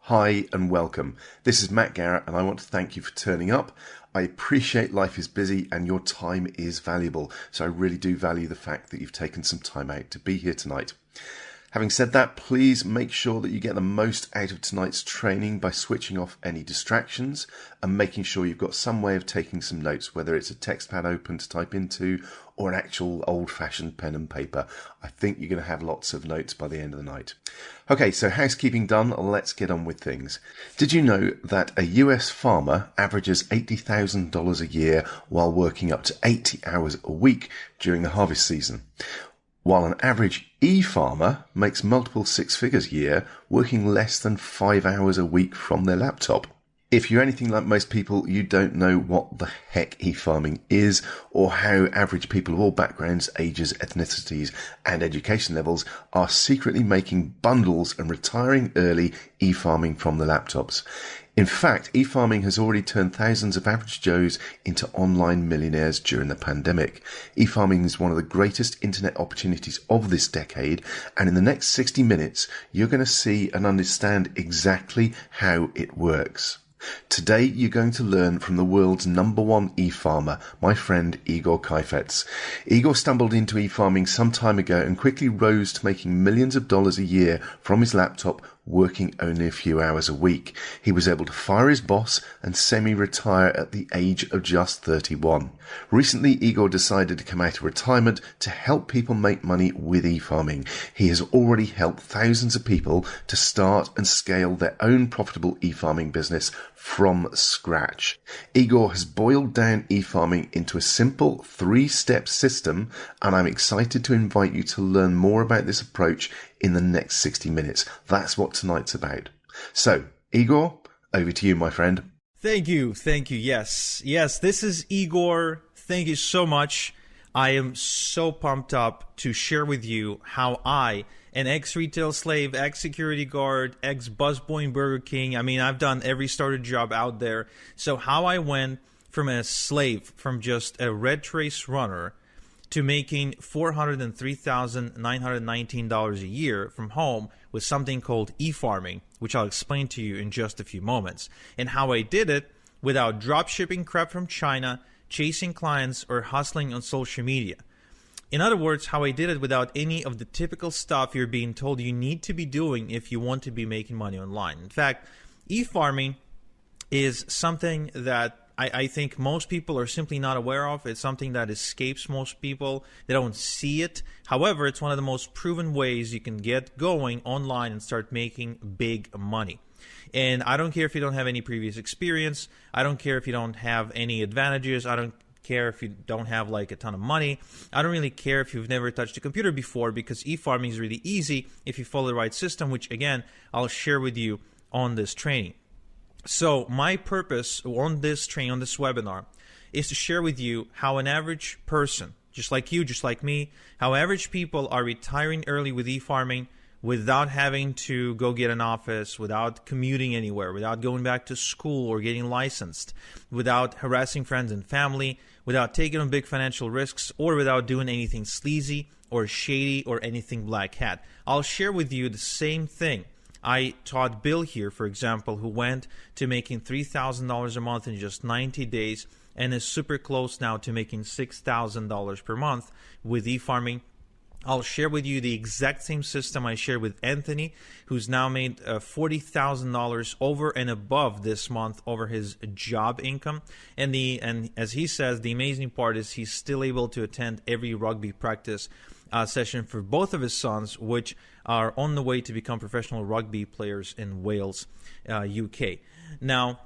Hi and welcome. This is Matt Garrett and I want to thank you for turning up. I appreciate life is busy and your time is valuable, so I really do value the fact that you've taken some time out to be here tonight. Having said that, please make sure that you get the most out of tonight's training by switching off any distractions and making sure you've got some way of taking some notes, whether it's a text pad open to type into or an actual old-fashioned pen and paper. I think you're going to have lots of notes by the end of the night. Okay, so housekeeping done, let's get on with things. Did you know that a US farmer averages $80,000 a year while working up to 80 hours a week during the harvest season? While an average e-farmer makes multiple six figures a year working less than 5 hours a week from their laptop. If you're anything like most people, you don't know what the heck e-farming is or how average people of all backgrounds, ages, ethnicities and education levels are secretly making bundles and retiring early e-farming from the laptops. In fact, e-farming has already turned thousands of average Joes into online millionaires during the pandemic. E-farming is one of the greatest internet opportunities of this decade, and in the next 60 minutes, you're going to see and understand exactly how it works. Today, you're going to learn from the world's #1 e-farmer, my friend Igor Kaifetz. Igor stumbled into e-farming some time ago and quickly rose to making millions of dollars a year from his laptop, working only a few hours a week. He was able to fire his boss and semi-retire at the age of just 31. Recently, Igor decided to come out of retirement to help people make money with e-farming. He has already helped thousands of people to start and scale their own profitable e-farming business from scratch. Igor has boiled down e-farming into a simple 3-step system, and I'm excited to invite you to learn more about this approach in the next 60 minutes. That's what tonight's about. So, Igor, over to you, my friend. Thank you. Yes, this is Igor. Thank you so much. I am so pumped up to share with you how I, an ex-retail slave, ex-security guard, ex-busboy in Burger King, I've done every starter job out there. So how I went from a slave, from just a red trace runner, to making $403,919 a year from home with something called e-farming, which I'll explain to you in just a few moments, and how I did it without drop shipping crap from China, chasing clients, or hustling on social media. In other words, how I did it without any of the typical stuff you're being told you need to be doing if you want to be making money online. In fact, e-farming is something that I think most people are simply not aware of. It's something that escapes most people. They don't see it. However, it's one of the most proven ways you can get going online and start making big money. And I don't care if you don't have any previous experience. I don't care if you don't have any advantages. I don't care if you don't have like a ton of money. I don't really care if you've never touched a computer before, because e-farming is really easy if you follow the right system, which again, I'll share with you on this training. So my purpose on this training, on this webinar, is to share with you how an average person, just like you, just like me, how average people are retiring early with e-farming without having to go get an office, without commuting anywhere, without going back to school or getting licensed, without harassing friends and family, without taking on big financial risks, or without doing anything sleazy or shady or anything black hat. I'll share with you the same thing I taught Bill here, for example, who went to making $3,000 a month in just 90 days and is super close now to making $6,000 per month with e-farming. I'll share with you the exact same system I shared with Anthony, who's now made $40,000 over and above this month over his job income. And as he says, the amazing part is he's still able to attend every rugby practice session for both of his sons, which are on the way to become professional rugby players in Wales, UK. Now,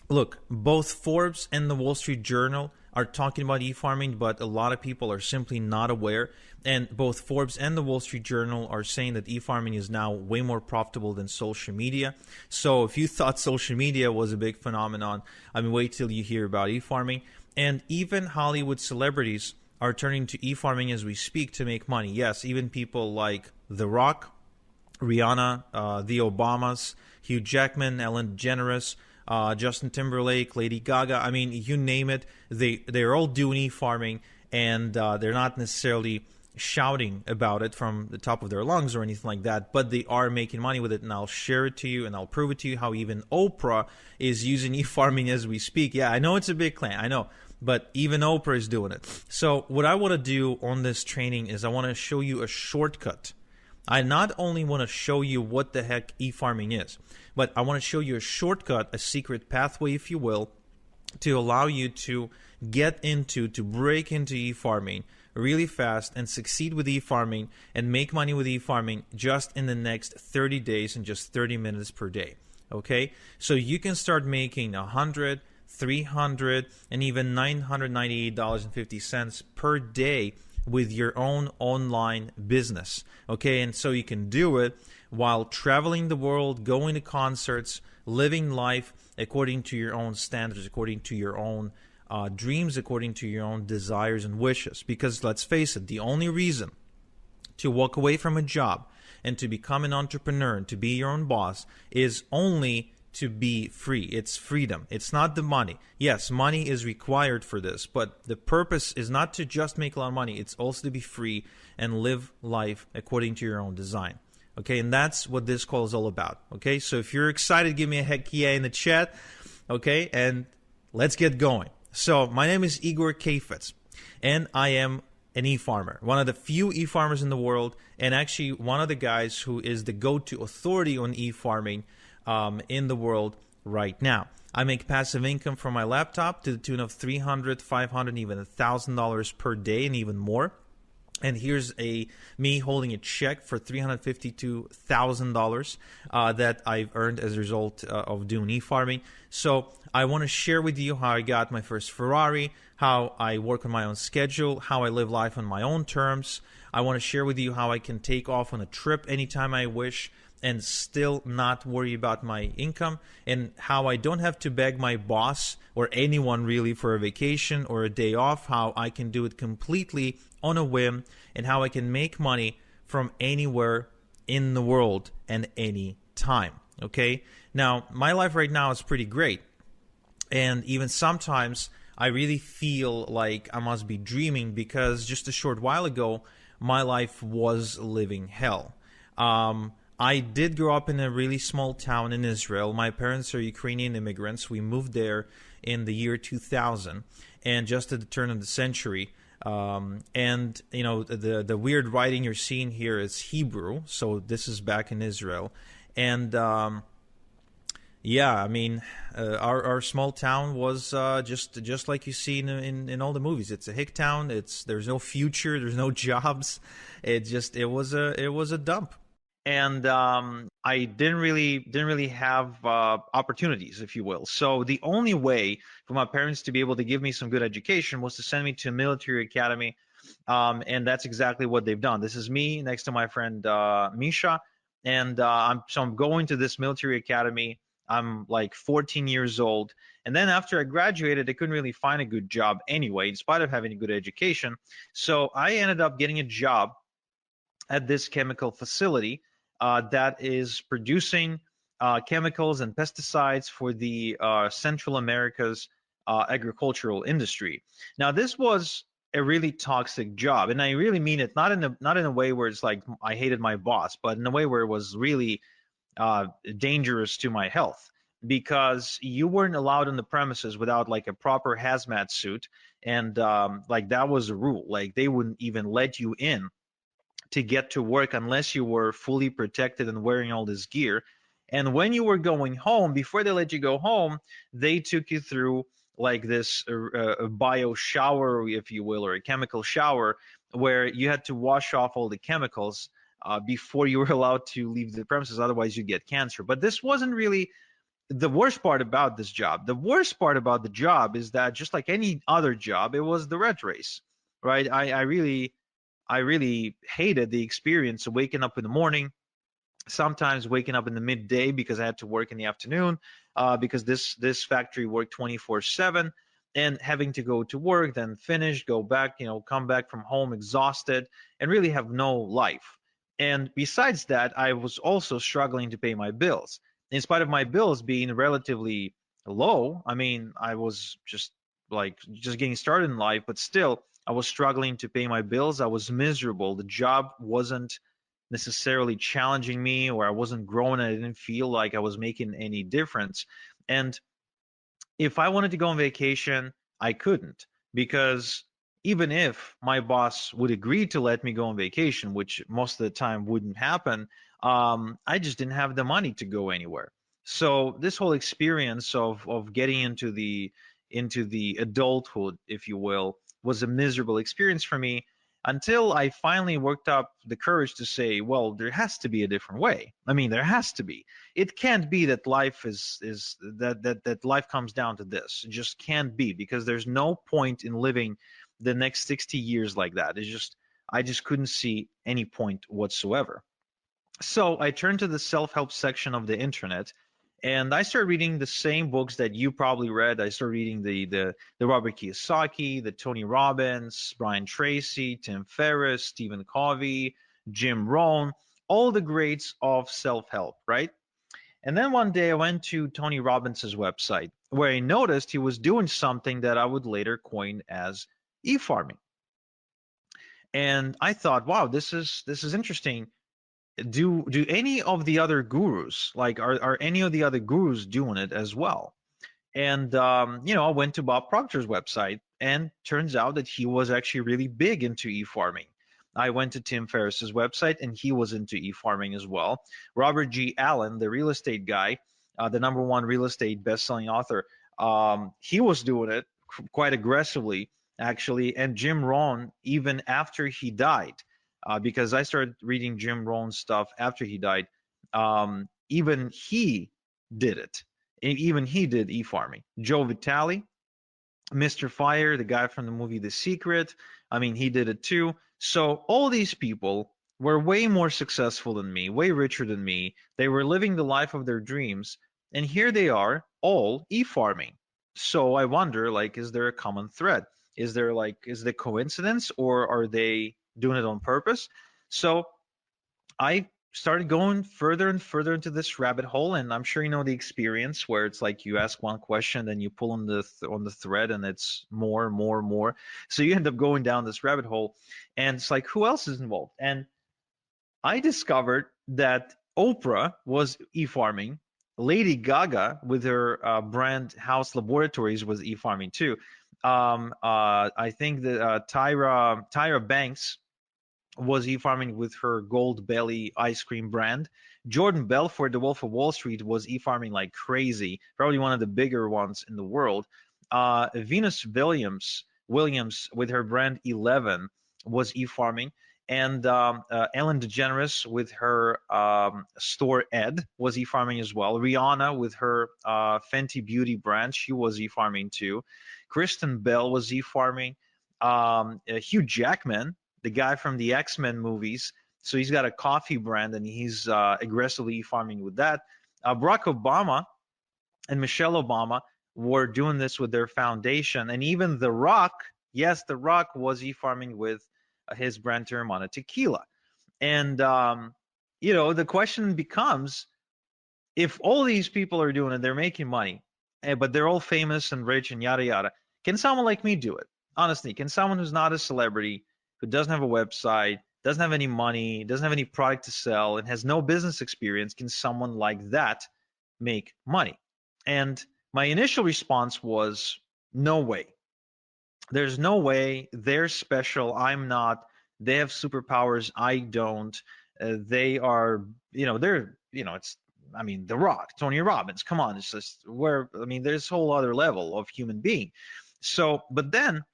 look, both Forbes and the Wall Street Journal are talking about e-farming, but a lot of people are simply not aware. And both Forbes and the Wall Street Journal are saying that e-farming is now way more profitable than social media. So if you thought social media was a big phenomenon, wait till you hear about e-farming. And even Hollywood celebrities are turning to e-farming as we speak to make money. Yes, even people like The Rock, Rihanna, the Obamas, Hugh Jackman, Ellen DeGeneres, Justin Timberlake, Lady Gaga. You name it, they're all doing e-farming, and they're not necessarily shouting about it from the top of their lungs or anything like that, but they are making money with it, and I'll share it to you and I'll prove it to you how even Oprah is using e-farming as we speak. Yeah, I know it's a big claim, I know, but even Oprah is doing it. So what I want to do on this training is I want to show you a shortcut. I not only want to show you what the heck e-farming is, but I want to show you a shortcut, a secret pathway, if you will, to allow you to to break into e-farming really fast and succeed with e-farming and make money with e-farming just in the next 30 days and just 30 minutes per day. Okay? So you can start making $100, $300, and even $998.50 per day with your own online business. Okay? And so you can do it while traveling the world, going to concerts, living life according to your own standards, according to your own dreams, according to your own desires and wishes. Because let's face it, the only reason to walk away from a job and to become an entrepreneur and to be your own boss is only to be free. It's freedom. It's not the money. Yes, money is required for this, but the purpose is not to just make a lot of money. It's also to be free and live life according to your own design. Okay, and that's what this call is all about. Okay, so if you're excited, give me a heck yeah in the chat. Okay, and let's get going. So my name is Igor Kafetz, and I am an e-farmer, one of the few e-farmers in the world, and actually one of the guys who is the go-to authority on e-farming in the world right now. I make passive income from my laptop to the tune of $300, $500, even $1,000 per day, and even more. And here's me holding a check for $352,000 that I've earned as a result of doing e-farming. So I want to share with you how I got my first Ferrari, how I work on my own schedule, how I live life on my own terms. I want to share with you how I can take off on a trip anytime I wish and still not worry about my income, and how I don't have to beg my boss or anyone really for a vacation or a day off, how I can do it completely on a whim, and how I can make money from anywhere in the world and any time. Okay? Now, my life right now is pretty great, and even sometimes I really feel like I must be dreaming, because just a short while ago, my life was living hell. I did grow up in a really small town in Israel. My parents are Ukrainian immigrants. We moved there in the year 2000, and just at the turn of the century. And you know, the weird writing you're seeing here is Hebrew, so this is back in Israel. And yeah, I mean, our small town was just like you see in all the movies. It's a hick town. There's no future. There's no jobs. It was a dump. And I didn't really have opportunities, if you will. So the only way for my parents to be able to give me some good education was to send me to a military academy, and that's exactly what they've done. This is me next to my friend Misha, and I'm going to this military academy. I'm like 14 years old, and then after I graduated, I couldn't really find a good job anyway, in spite of having a good education. So I ended up getting a job at this chemical facility that is producing chemicals and pesticides for the Central America's agricultural industry. Now, this was a really toxic job, and I really mean it not in a way where it's like I hated my boss, but in a way where it was really dangerous to my health, because you weren't allowed on the premises without like a proper hazmat suit, and like that was a rule. Like they wouldn't even let you in to get to work unless you were fully protected and wearing all this gear. And when you were going home, before they let you go home, they took you through like this bio shower, if you will, or a chemical shower, where you had to wash off all the chemicals before you were allowed to leave the premises. Otherwise, you get cancer. But this wasn't really the worst part about this job. The worst part about the job is that, just like any other job, it was the rat race, right? I really hated the experience of waking up in the morning, sometimes waking up in the midday because I had to work in the afternoon, because this factory worked 24/7, and having to go to work, then finish, go back, come back from home exhausted, and really have no life. And besides that, I was also struggling to pay my bills. In spite of my bills being relatively low, I mean, I was just getting started in life, but still, I was struggling to pay my bills. I was miserable. The job wasn't necessarily challenging me, or I wasn't growing. I didn't feel like I was making any difference. And if I wanted to go on vacation, I couldn't, because even if my boss would agree to let me go on vacation, which most of the time wouldn't happen, I just didn't have the money to go anywhere. So this whole experience of getting into the adulthood, if you will, was a miserable experience for me until I finally worked up the courage to say, well, there has to be a different way. I mean, there has to be. It can't be that life is that life comes down to this. It just can't be, because there's no point in living the next 60 years like that. It's just, I just couldn't see any point whatsoever. So I turned to the self-help section of the internet, and I started reading the same books that you probably read. I started reading the Robert Kiyosaki, the Tony Robbins, Brian Tracy, Tim Ferriss, Stephen Covey, Jim Rohn, all the greats of self-help, right? And then one day I went to Tony Robbins's website, where I noticed he was doing something that I would later coin as e-farming. And I thought, wow, this is interesting. Do any of the other gurus, like, are any of the other gurus doing it as well? And I went to Bob Proctor's website, and turns out that he was actually really big into e-farming. I went to Tim Ferriss's website, and he was into e-farming as well. Robert G. Allen, the real estate guy, the number one real estate best-selling author, he was doing it quite aggressively, actually. And Jim Rohn, even after he died, because I started reading Jim Rohn's stuff after he died, even he did it. Even he did e-farming. Joe Vitale, Mr. Fire, the guy from the movie The Secret, I mean, he did it too. So all these people were way more successful than me, way richer than me. They were living the life of their dreams, and here they are, all e-farming. So I wonder, like, is there a common thread? Is there coincidence, or are they doing it on purpose? So I started going further and further into this rabbit hole, and I'm sure you know the experience where it's like you ask one question, then you pull on the thread, and it's more, more, more. So you end up going down this rabbit hole, and it's like, who else is involved? And I discovered that Oprah was e-farming. Lady Gaga, with her brand House Laboratories, was e-farming too. I think that Tyra Banks was e-farming with her Gold Belly ice cream brand. Jordan Belfort, the Wolf of Wall Street, was e-farming like crazy, probably one of the bigger ones in the world. Venus Williams with her brand 11 was e-farming. And Ellen DeGeneres with her store Ed was e-farming as well. Rihanna with her Fenty Beauty brand, she was e-farming too. Kristen Bell was e-farming. Hugh Jackman, the guy from the X-Men movies. So he's got a coffee brand, and he's aggressively farming with that. Barack Obama and Michelle Obama were doing this with their foundation. And even The Rock, yes, The Rock was e-farming with his brand Teremana Tequila. And, the question becomes, if all these people are doing it, they're making money, but they're all famous and rich and yada, yada, can someone like me do it? Honestly, can someone who's not a celebrity, who doesn't have a website, doesn't have any money, doesn't have any product to sell, and has no business experience, can someone like that make money? And my initial response was, no way. There's no way. They're special. I'm not. They have superpowers. I don't. They are, they're, it's, I mean, The Rock, Tony Robbins. Come on, it's just there's a whole other level of human being. So, but then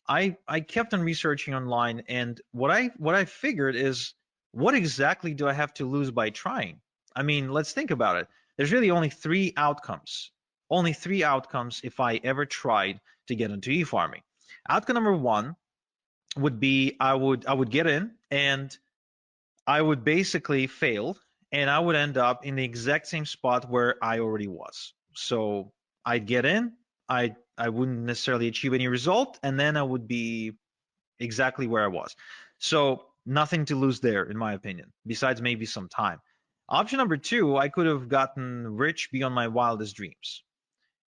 I kept on researching online, and what I figured is, what exactly do I have to lose by trying? I mean, let's think about it. There's really only three outcomes. Only three outcomes if I ever tried to get into e-farming. Outcome number one would be, I would get in, and I would basically fail, and I would end up in the exact same spot where I already was. So I'd get in, I wouldn't necessarily achieve any result, and then I would be exactly where I was. So nothing to lose there, in my opinion, besides maybe some time. Option number two, I could have gotten rich beyond my wildest dreams.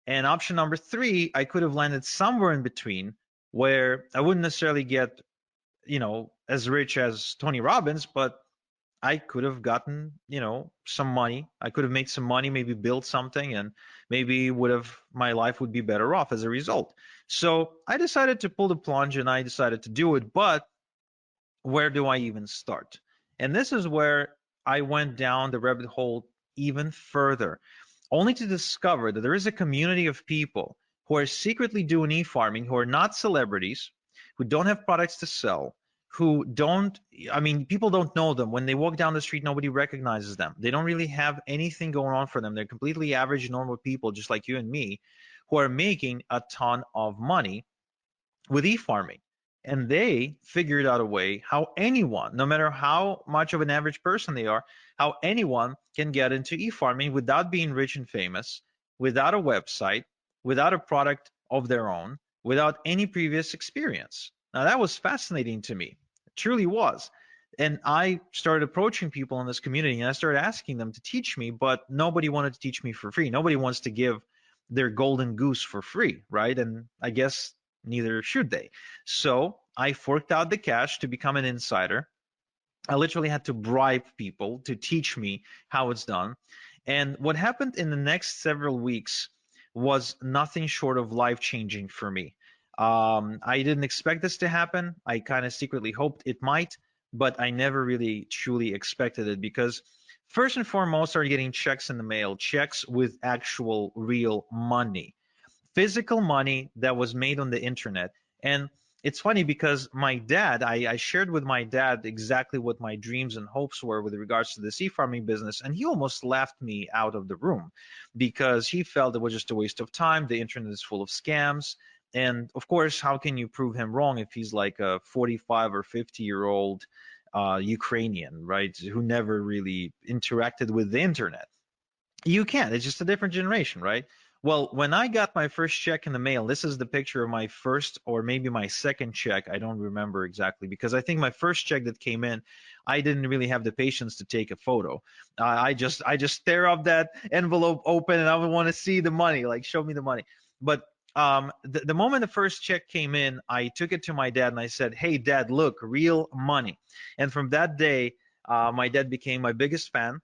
And option number three, I could have landed somewhere in between, where I wouldn't necessarily get, as rich as Tony Robbins, but I could have gotten, some money. I could have made some money, maybe built something, and maybe would have my life would be better off as a result. So I decided to pull the plunge and I decided to do it. But where do I even start? And this is where I went down the rabbit hole even further, only to discover that there is a community of people who are secretly doing e-farming, who are not celebrities, who don't have products to sell, who don't, I mean, people don't know them. When they walk down the street, nobody recognizes them. They don't really have anything going on for them. They're completely average, normal people, just like you and me, who are making a ton of money with e-farming. And they figured out a way how anyone, no matter how much of an average person they are, how anyone can get into e-farming without being rich and famous, without a website, without a product of their own, without any previous experience. Now that was fascinating to me. It truly was. And I started approaching people in this community and I started asking them to teach me, but nobody wanted to teach me for free. Nobody wants to give their golden goose for free, right? And I guess neither should they. So I forked out the cash to become an insider. I literally had to bribe people to teach me how it's done. And what happened in the next several weeks was nothing short of life changing for me. I didn't expect this to happen. I kind of secretly hoped it might, but I never really truly expected it because first and foremost, I started getting checks in the mail, checks with actual real money, physical money that was made on the internet. And it's funny because my dad, I shared with my dad exactly what my dreams and hopes were with regards to the sea farming business, and he almost laughed me out of the room because he felt it was just a waste of time. The internet is full of scams. And of course, how can you prove him wrong if he's like a 45 or 50-year-old Ukrainian, right, who never really interacted with the internet? You can't. It's just a different generation, right? Well, when I got my first check in the mail, this is the picture of my first or maybe my second check. I don't remember exactly because I think my first check that came in, I didn't really have the patience to take a photo. I just stare up that envelope open and I would want to see the money, like show me the money. But the moment the first check came in, I took it to my dad and I said, "Hey, Dad, look, real money." And from that day, my dad became my biggest fan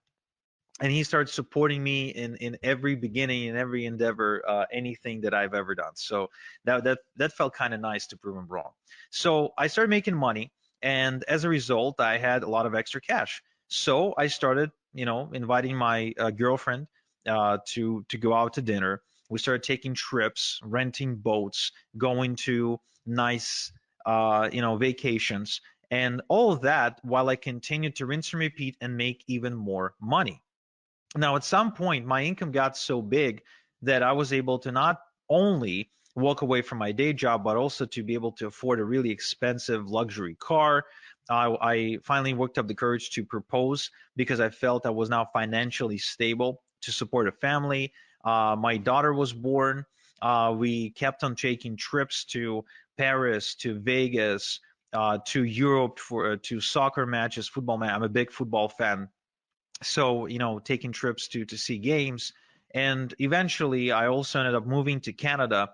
and he started supporting me in every beginning in every endeavor, anything that I've ever done. So that felt kind of nice to prove him wrong. So I started making money, and as a result, I had a lot of extra cash. So I started, inviting my girlfriend to go out to dinner. We started taking trips, renting boats, going to nice, vacations, and all of that while I continued to rinse and repeat and make even more money. Now, at some point, my income got so big that I was able to not only walk away from my day job, but also to be able to afford a really expensive luxury car. I finally worked up the courage to propose because I felt I was now financially stable to support a family. My daughter was born. We kept on taking trips to Paris, to Vegas, to Europe for to soccer matches, football match. I'm a big football fan, so taking trips to see games. And eventually I also ended up moving to Canada,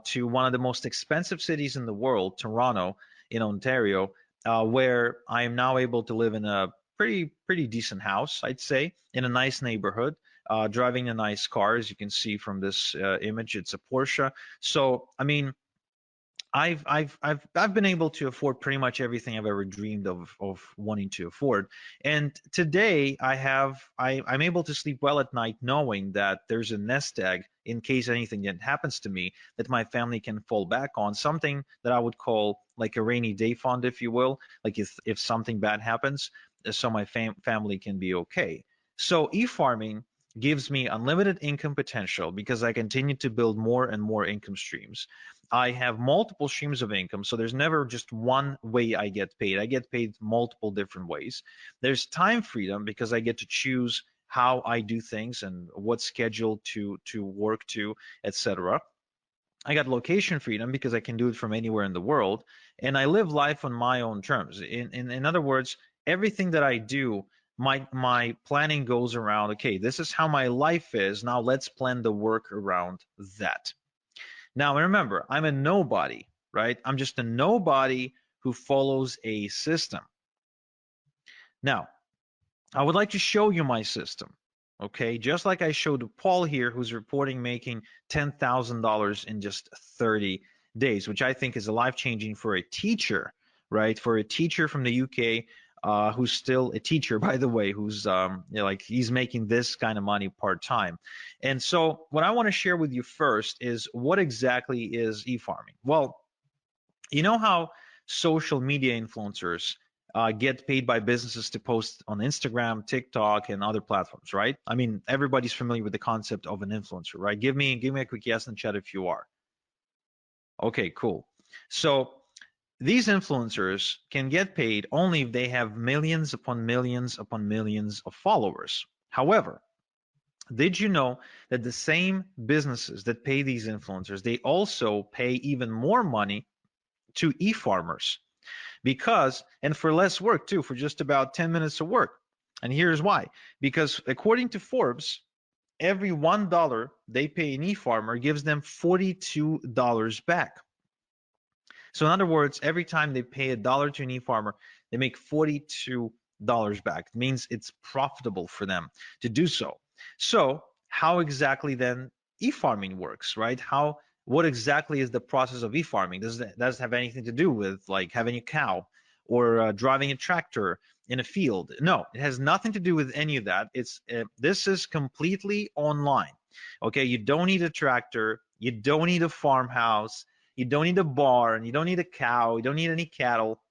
to one of the most expensive cities in the world, Toronto, in Ontario, where I am now able to live in a pretty decent house, I'd say, in a nice neighborhood, driving a nice car. As you can see from this image, it's a Porsche. So I mean, I've been able to afford pretty much everything I've ever dreamed of wanting to afford. And today I'm able to sleep well at night knowing that there's a nest egg in case anything that happens to me that my family can fall back on, something that I would call like a rainy day fund, if you will, like if something bad happens, so my family can be okay. So e-farming gives me unlimited income potential because I continue to build more and more income streams. I have multiple streams of income, so there's never just one way I get paid. I get paid multiple different ways. There's time freedom because I get to choose how I do things and what schedule to work to, etc. I got location freedom because I can do it from anywhere in the world, and I live life on my own terms. In other words, everything that I do, my planning goes around, okay, this is how my life is. Now let's plan the work around that. Now remember, I'm a nobody, right? I'm just a nobody who follows a system. Now, I would like to show you my system. Okay, just like I showed Paul here, who's reporting making $10,000 in just 30 days, which I think is a life-changing for a teacher, right? For a teacher from the UK, who's still a teacher, by the way, who's like he's making this kind of money part-time. And so what I want to share with you first is what exactly is e-farming? Well, you know how social media influencers get paid by businesses to post on Instagram, TikTok, and other platforms, right? I mean, everybody's familiar with the concept of an influencer, right? Give me a quick yes in the chat if you are. Okay, cool. So these influencers can get paid only if they have millions upon millions upon millions of followers. However, did you know that the same businesses that pay these influencers, they also pay even more money to e-farmers? Because, and for less work too, for just about 10 minutes of work. And here's why. Because according to Forbes, every $1 they pay an e-farmer gives them $42 back. So in other words, every time they pay $1 to an e-farmer, they make $42 back. It means it's profitable for them to do so. So how exactly then e-farming works, right? What exactly is the process of e-farming? Does it have anything to do with like having a cow or driving a tractor in a field? No, it has nothing to do with any of that. This is completely online. Okay, you don't need a tractor, you don't need a farmhouse, you don't need a barn, you don't need a cow, you don't need any cattle,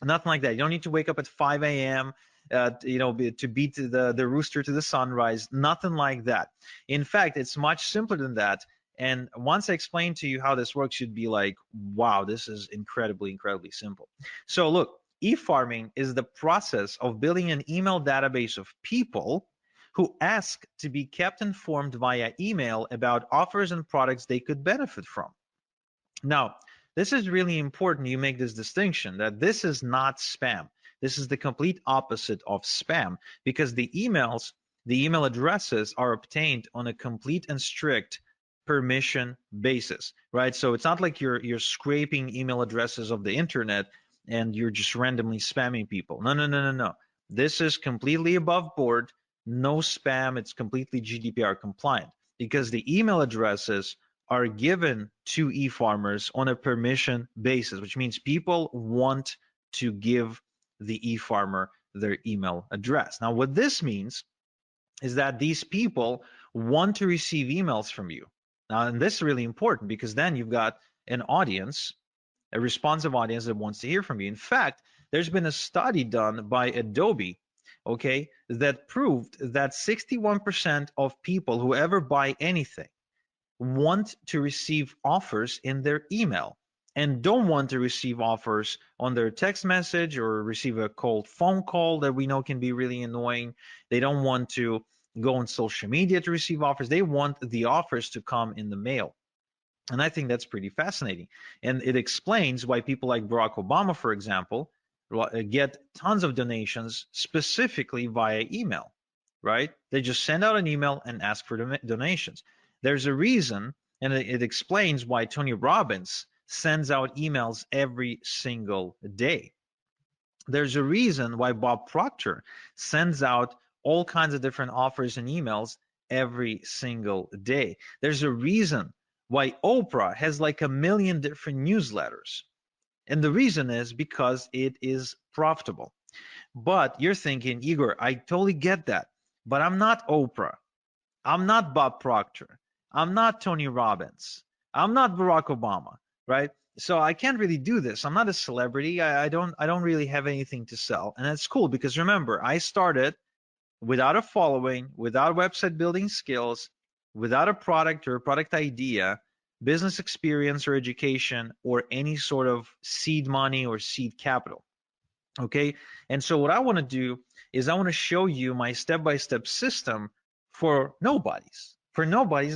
nothing like that. You don't need to wake up at 5 a.m. To beat the rooster to the sunrise, nothing like that. In fact, it's much simpler than that. And once I explain to you how this works, you'd be like, wow, this is incredibly, incredibly simple. So look, e-farming is the process of building an email database of people who ask to be kept informed via email about offers and products they could benefit from. Now, this is really important you make this distinction that this is not spam. This is the complete opposite of spam because the email addresses are obtained on a complete and strict permission basis, right? So it's not like you're scraping email addresses of the internet and you're just randomly spamming people. No, no, no, no, no. This is completely above board, no spam. It's completely GDPR compliant because the email addresses are given to e-farmers on a permission basis, which means people want to give the e-farmer their email address. Now, what this means is that these people want to receive emails from you. Now, and this is really important because then you've got an audience, a responsive audience that wants to hear from you. In fact, there's been a study done by Adobe, okay, that proved that 61% of people who ever buy anything want to receive offers in their email and don't want to receive offers on their text message or receive a cold phone call that we know can be really annoying. They don't want to go on social media to receive offers. They want the offers to come in the mail. And I think that's pretty fascinating. And it explains why people like Barack Obama, for example, get tons of donations specifically via email, right? They just send out an email and ask for donations. There's a reason, and it explains why Tony Robbins sends out emails every single day. There's a reason why Bob Proctor sends out all kinds of different offers and emails every single day. There's a reason why Oprah has like 1 million different newsletters. And the reason is because it is profitable. But you're thinking, Igor, I totally get that, but I'm not Oprah. I'm not Bob Proctor. I'm not Tony Robbins. I'm not Barack Obama, right? So I can't really do this. I'm not a celebrity. I don't really have anything to sell. And that's cool because remember, I started without a following, without website building skills, without a product or a product idea, business experience or education, or any sort of seed money or seed capital. Okay. And so what I want to do is I want to show you my step-by-step system for nobodies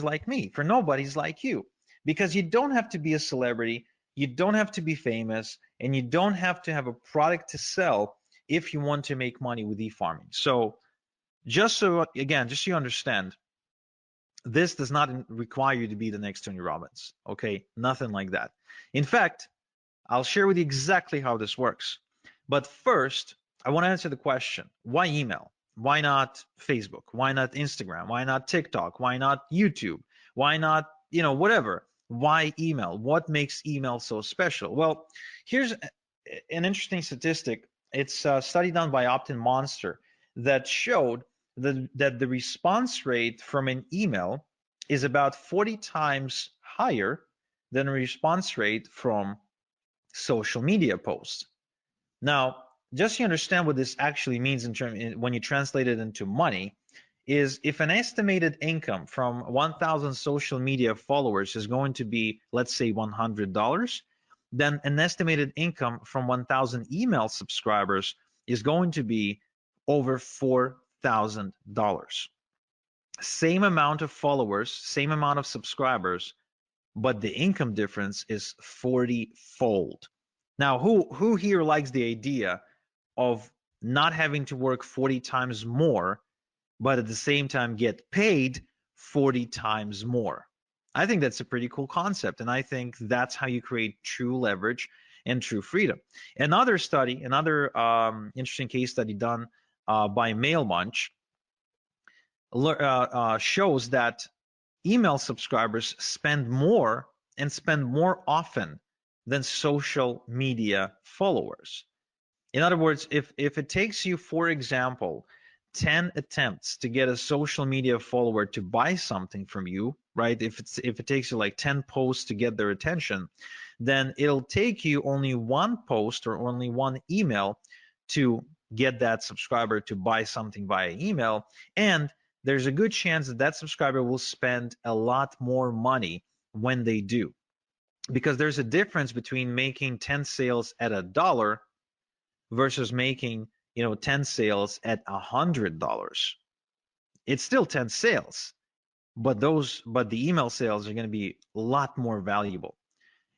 like me, for nobodies like you, because you don't have to be a celebrity, you don't have to be famous, and you don't have to have a product to sell if you want to make money with e-farming. So just so you understand, this does not require you to be the next Tony Robbins, okay? Nothing like that. In fact, I'll share with you exactly how this works. But first, I want to answer the question, why email? Why not Facebook? Why not Instagram? Why not TikTok? Why not YouTube? Why not, whatever? Why email? What makes email so special? Well, here's an interesting statistic. It's a study done by Opt-in Monster that showed that the response rate from an email is about 40 times higher than a response rate from social media posts. Now, just so you understand what this actually means when you translate it into money, is if an estimated income from 1,000 social media followers is going to be, let's say, $100, then an estimated income from 1,000 email subscribers is going to be over $4,000. Same amount of followers, same amount of subscribers, but the income difference is 40-fold. Now, who here likes the idea of not having to work 40 times more, but at the same time get paid 40 times more? I think that's a pretty cool concept, and I think that's how you create true leverage and true freedom. Another study, another interesting case study done by MailMunch shows that email subscribers spend more and spend more often than social media followers. In other words, if it takes you, for example, 10 attempts to get a social media follower to buy something from you, right? If it takes you like 10 posts to get their attention, then it'll take you only one post or only one email to get that subscriber to buy something via email. And there's a good chance that that subscriber will spend a lot more money when they do. Because there's a difference between making 10 sales at $1 versus making 10 sales at $100. It's still 10 sales, but the email sales are going to be a lot more valuable.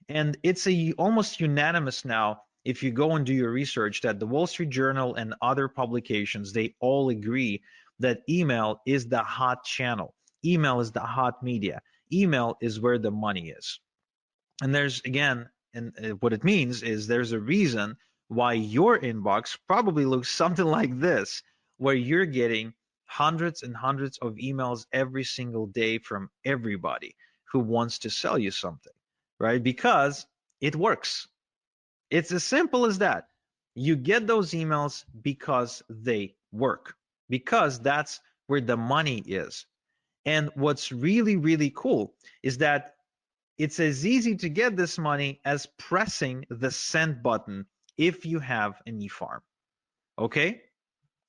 And it's almost unanimous now, if you go and do your research, that the Wall Street Journal and other publications, they all agree that email is the hot channel. Email is the hot media. Email is where the money is. And there's, again, and what it means is there's a reason why your inbox probably looks something like this, where you're getting hundreds and hundreds of emails every single day from everybody who wants to sell you something, right? Because it works. It's as simple as that. You get those emails because they work, because that's where the money is. And what's really, really cool is that it's as easy to get this money as pressing the send button if you have an e-farm. Okay?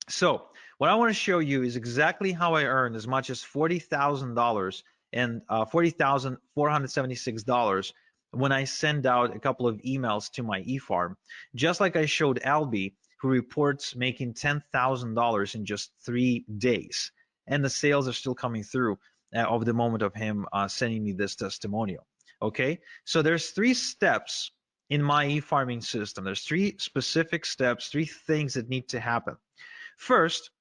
So what I want to show you is exactly how I earned as much as $40,000 and $40,476 when I send out a couple of emails to my e-farm, just like I showed Albie, who reports making $10,000 in just 3 days. And the sales are still coming through of the moment of him sending me this testimonial. Okay, so there's 3 steps in my e-farming system. There's 3 specific steps, 3 things that need to happen. First,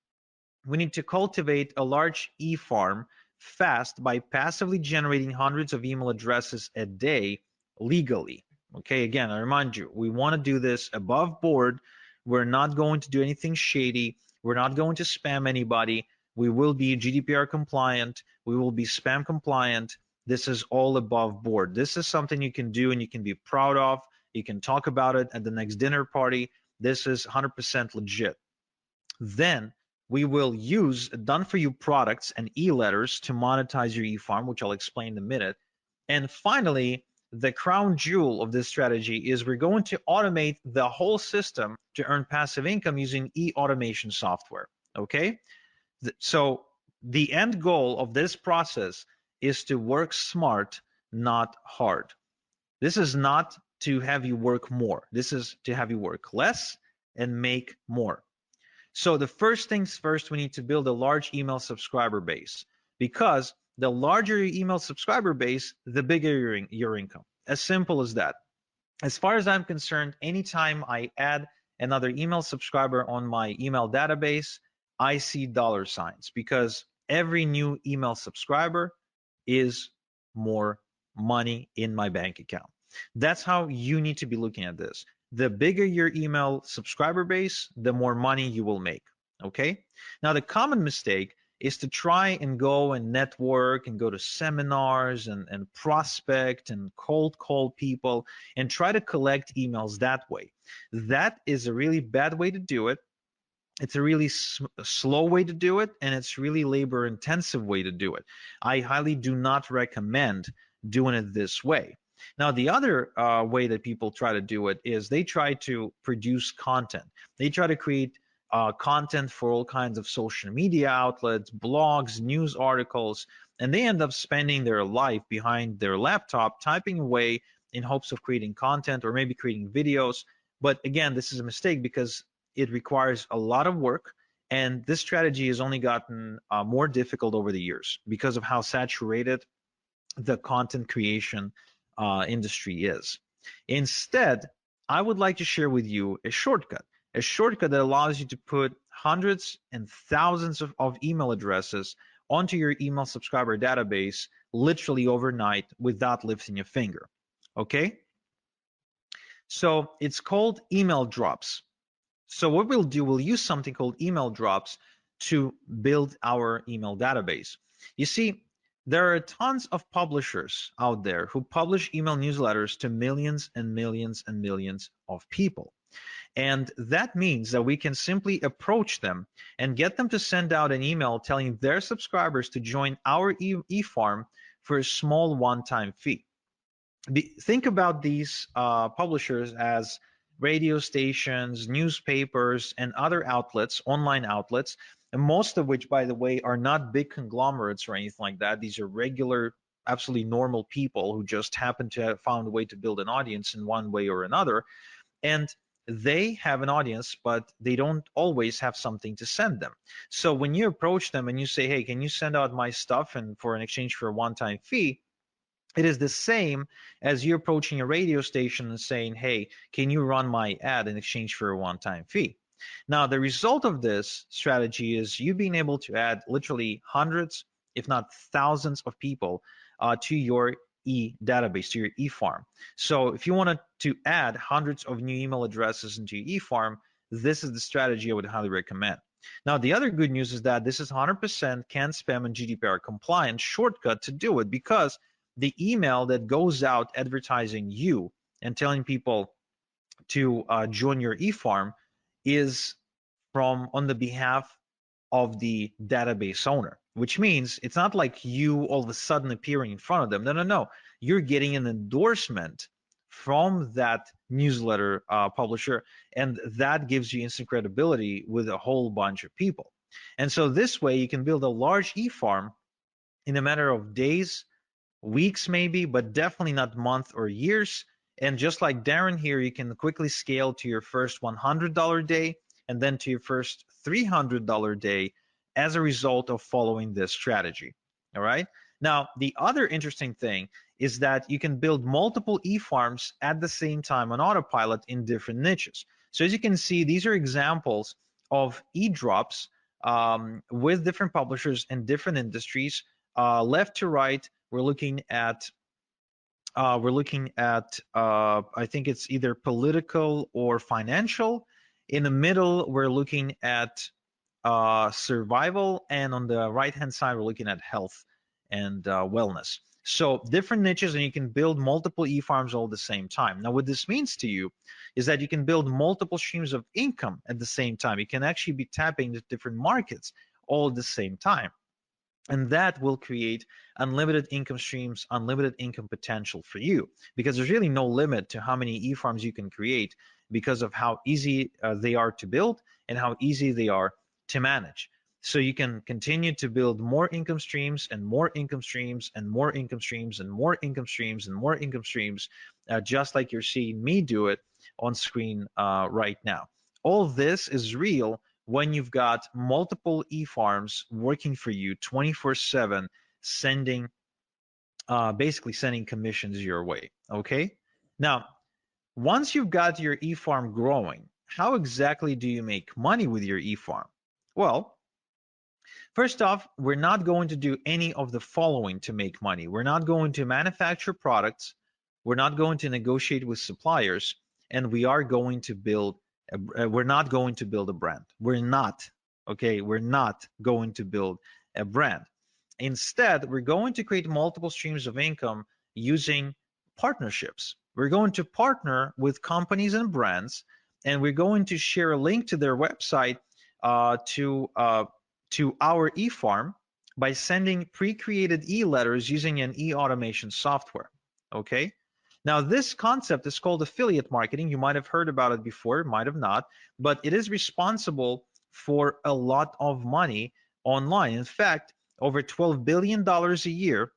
we need to cultivate a large e-farm fast by passively generating hundreds of email addresses a day legally. Okay, again, I remind you, we want to do this above board. We're not going to do anything shady. We're not going to spam anybody. We will be GDPR compliant. We will be spam compliant. This is all above board. This is something you can do and you can be proud of. You can talk about it at the next dinner party. This is 100% legit. Then we will use done-for-you products and e-letters to monetize your e-farm, which I'll explain in a minute. And finally, the crown jewel of this strategy is we're going to automate the whole system to earn passive income using e-automation software. Okay? So the end goal of this process is to work smart, not hard. This is not to have you work more. This is to have you work less and make more. So the first things first, we need to build a large email subscriber base, because the larger your email subscriber base, the bigger your income. As simple as that. As far as I'm concerned, anytime I add another email subscriber on my email database, I see dollar signs, because every new email subscriber is more money in my bank account. That's how you need to be looking at this. The bigger your email subscriber base, the more money you will make. Okay. Now, the common mistake is to try and go and network and go to seminars and prospect and cold call people and try to collect emails that way. That is a really bad way to do it. It's a really slow way to do it, and it's really labor intensive way to do it. I highly do not recommend doing it this way. Now, the other way that people try to do it is they try to produce content. They try to create content for all kinds of social media outlets, blogs, news articles, and they end up spending their life behind their laptop typing away in hopes of creating content or maybe creating videos. But again, this is a mistake because it requires a lot of work, and this strategy has only gotten more difficult over the years because of how saturated the content creation industry is. Instead, I would like to share with you a shortcut that allows you to put hundreds and thousands of email addresses onto your email subscriber database literally overnight without lifting a finger. Okay? So it's called email drops. So what we'll do, we'll use something called email drops to build our email database. You see, there are tons of publishers out there who publish email newsletters to millions and millions and millions of people. And that means that we can simply approach them and get them to send out an email telling their subscribers to join our e-farm for a small one-time fee. Think about these publishers as radio stations, newspapers, and other outlets, online outlets, and most of which, by the way, are not big conglomerates or anything like that. These are regular, absolutely normal people who just happen to have found a way to build an audience in one way or another. And they have an audience, but they don't always have something to send them. So when you approach them and you say, hey, can you send out my stuff and for an exchange for a one-time fee, it is the same as you approaching a radio station and saying, hey, can you run my ad in exchange for a one-time fee? Now, the result of this strategy is you being able to add literally hundreds, if not thousands of people to your database, to your e-farm. So if you wanted to add hundreds of new email addresses into your e-farm, this is the strategy I would highly recommend. Now, the other good news is that this is 100% CAN spam and GDPR compliant shortcut to do it, because the email that goes out advertising you and telling people to join your e-farm is from on the behalf of the database owner, which means it's not like you all of a sudden appearing in front of them. No. You're getting an endorsement from that newsletter publisher, and that gives you instant credibility with a whole bunch of people. And so this way you can build a large e-farm in a matter of days, weeks maybe, but definitely not months or years. And just like Darren here, you can quickly scale to your first $100 day and then to your first $300 day as a result of following this strategy. All right. Now, the other interesting thing is that you can build multiple e-farms at the same time on autopilot in different niches. So as you can see, these are examples of e-drops with different publishers and different industries. Left to right, we're looking at I think it's either political or financial. In the middle, we're looking at survival, and on the right-hand side, we're looking at health and wellness. So different niches, and you can build multiple e-farms all at the same time. Now, what this means to you is that you can build multiple streams of income at the same time. You can actually be tapping into different markets all at the same time. And that will create unlimited income streams, unlimited income potential for you, because there's really no limit to how many e-farms you can create because of how easy they are to build and how easy they are to manage. So you can continue to build more income streams and more income streams and more income streams and more income streams and more income streams, just like you're seeing me do it on screen right now. All this is real when you've got multiple e-farms working for you 24/7, sending basically sending commissions your way. Okay. Now, once you've got your e-farm growing, how exactly do you make money with your e-farm? Well, first off, we're not going to do any of the following to make money. We're not going to manufacture products. we're not going to negotiate with suppliers, and we are going to build we're not going to build a brand. We're not. Okay, we're not going to build a brand. Instead, we're going to create multiple streams of income using partnerships. We're going to partner with companies and brands, and we're going to share a link to their website to our e-farm by sending pre-created e-letters using an e-automation software. Okay. Now, this concept is called affiliate marketing. You might have heard about it before, might have not, but it is responsible for a lot of money online. In fact, over $12 billion a year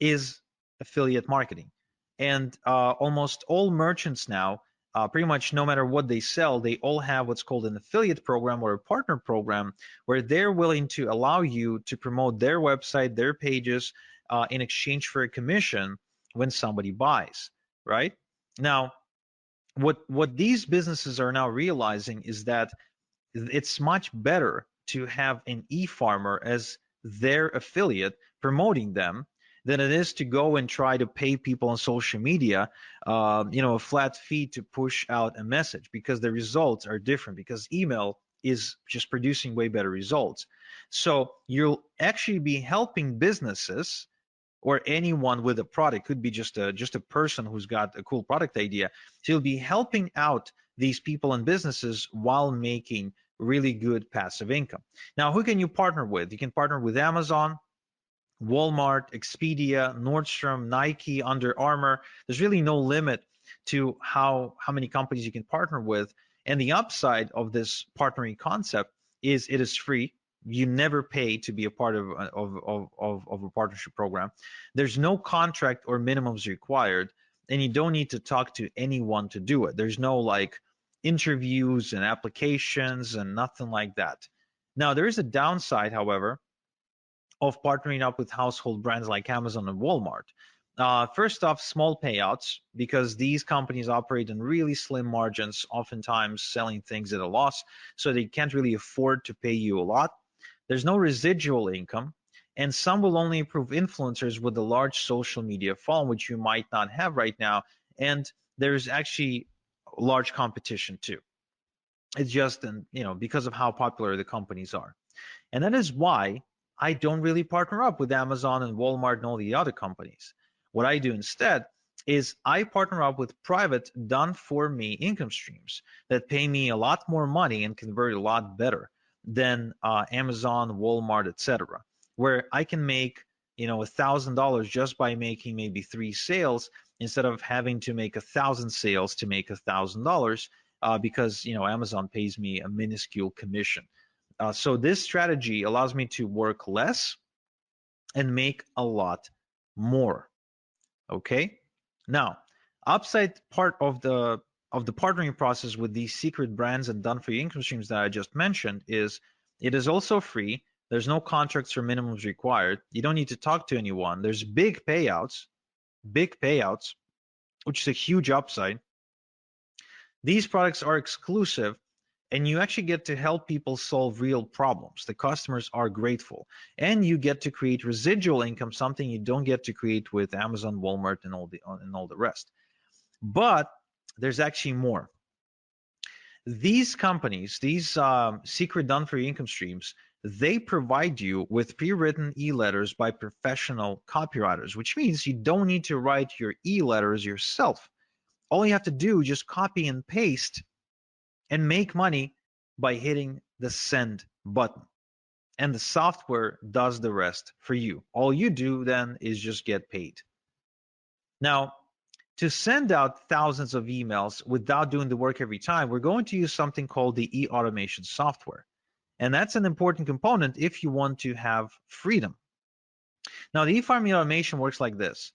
is affiliate marketing. And almost all merchants now, pretty much no matter what they sell, they all have what's called an affiliate program or a partner program where they're willing to allow you to promote their website, their pages in exchange for a commission when somebody buys, right? Now, what these businesses are now realizing is that it's much better to have an e-farmer as their affiliate promoting them than it is to go and try to pay people on social media, a flat fee to push out a message, because the results are different, because email is just producing way better results. So you'll actually be helping businesses or anyone with a product, could be just a person who's got a cool product idea. So you'll be helping out these people and businesses while making really good passive income. Now, who can you partner with? You can partner with Amazon, Walmart, Expedia, Nordstrom, Nike, Under Armour. There's really no limit to how many companies you can partner with. And the upside of this partnering concept is it is free. You never pay to be a part of a partnership program. There's no contract or minimums required, and you don't need to talk to anyone to do it. There's no like interviews and applications and nothing like that. Now, there is a downside, however, of partnering up with household brands like Amazon and Walmart. First off, small payouts, because these companies operate in really slim margins, oftentimes selling things at a loss, so they can't really afford to pay you a lot. There's no residual income, and some will only approve influencers with a large social media following, which you might not have right now, and there's actually large competition too. It's just, because of how popular the companies are. And that is why I don't really partner up with Amazon and Walmart and all the other companies. What I do instead is I partner up with private done for me income streams that pay me a lot more money and convert a lot better than Amazon, Walmart, etc., where I can make $1,000 just by making maybe 3 sales instead of having to make 1,000 sales to make $1,000 because Amazon pays me a minuscule commission. So this strategy allows me to work less and make a lot more. Okay. Now, upside part of the partnering process with these secret brands and done for you income streams that I just mentioned is it is also free. There's no contracts or minimums required. You don't need to talk to anyone. There's big payouts, which is a huge upside. These products are exclusive, and you actually get to help people solve real problems. The customers are grateful, and you get to create residual income, something you don't get to create with Amazon, Walmart, and all the rest. But there's actually more. These companies, these secret done for you income streams, they provide you with pre-written e-letters by professional copywriters, which means you don't need to write your e-letters yourself. All you have to do is just copy and paste and make money by hitting the send button. And the software does the rest for you. All you do then is just get paid. Now, to send out thousands of emails without doing the work every time, we're going to use something called the e-automation software. And that's an important component if you want to have freedom. Now, the e-farm automation works like this.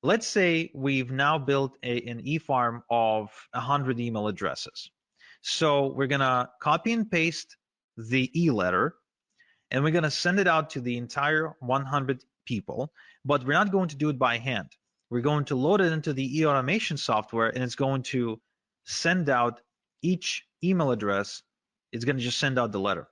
Let's say we've now built an e-farm of 100 email addresses. So we're going to copy and paste the e-letter, and we're going to send it out to the entire 100 people, but we're not going to do it by hand. We're going to load it into the e-automation software, and it's going to send out each email address. It's going to just send out the letter.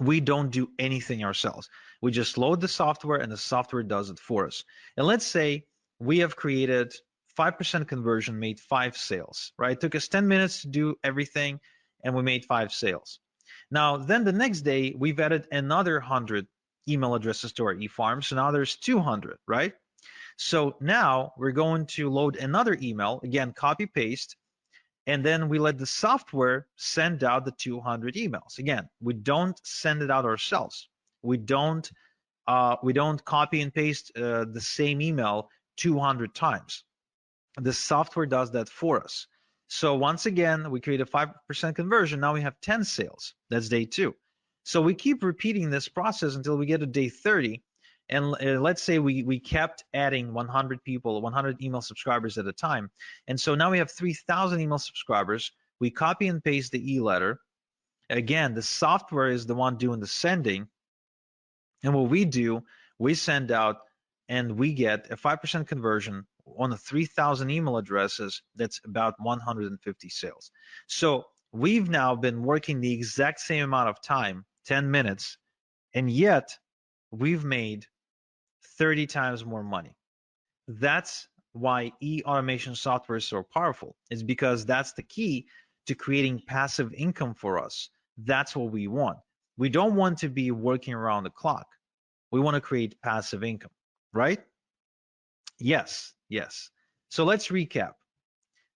We don't do anything ourselves. We just load the software, and the software does it for us. And let's say we have created 5% conversion, made 5 sales, right? It took us 10 minutes to do everything, and we made 5 sales. Now, then the next day, we've added another 100 email addresses to our eFarm, so now there's 200, right? So now we're going to load another email, again, copy paste, and then we let the software send out the 200 emails. Again, we don't send it out ourselves. We don't copy and paste the same email 200 times. The software does that for us. So once again, we create a 5% conversion. Now we have 10 sales. That's day 2. So we keep repeating this process until we get to day 30. And let's say we kept adding 100 people, 100 email subscribers at a time. And so now we have 3,000 email subscribers. We copy and paste the e-letter. Again, the software is the one doing the sending. And what we do, we send out and we get a 5% conversion on the 3,000 email addresses. That's about 150 sales. So we've now been working the exact same amount of time, 10 minutes, and yet we've made 30 times more money. That's why e-automation software is so powerful. It's because that's the key to creating passive income for us. That's what we want. We don't want to be working around the clock. We want to create passive income, right? Yes. So let's recap.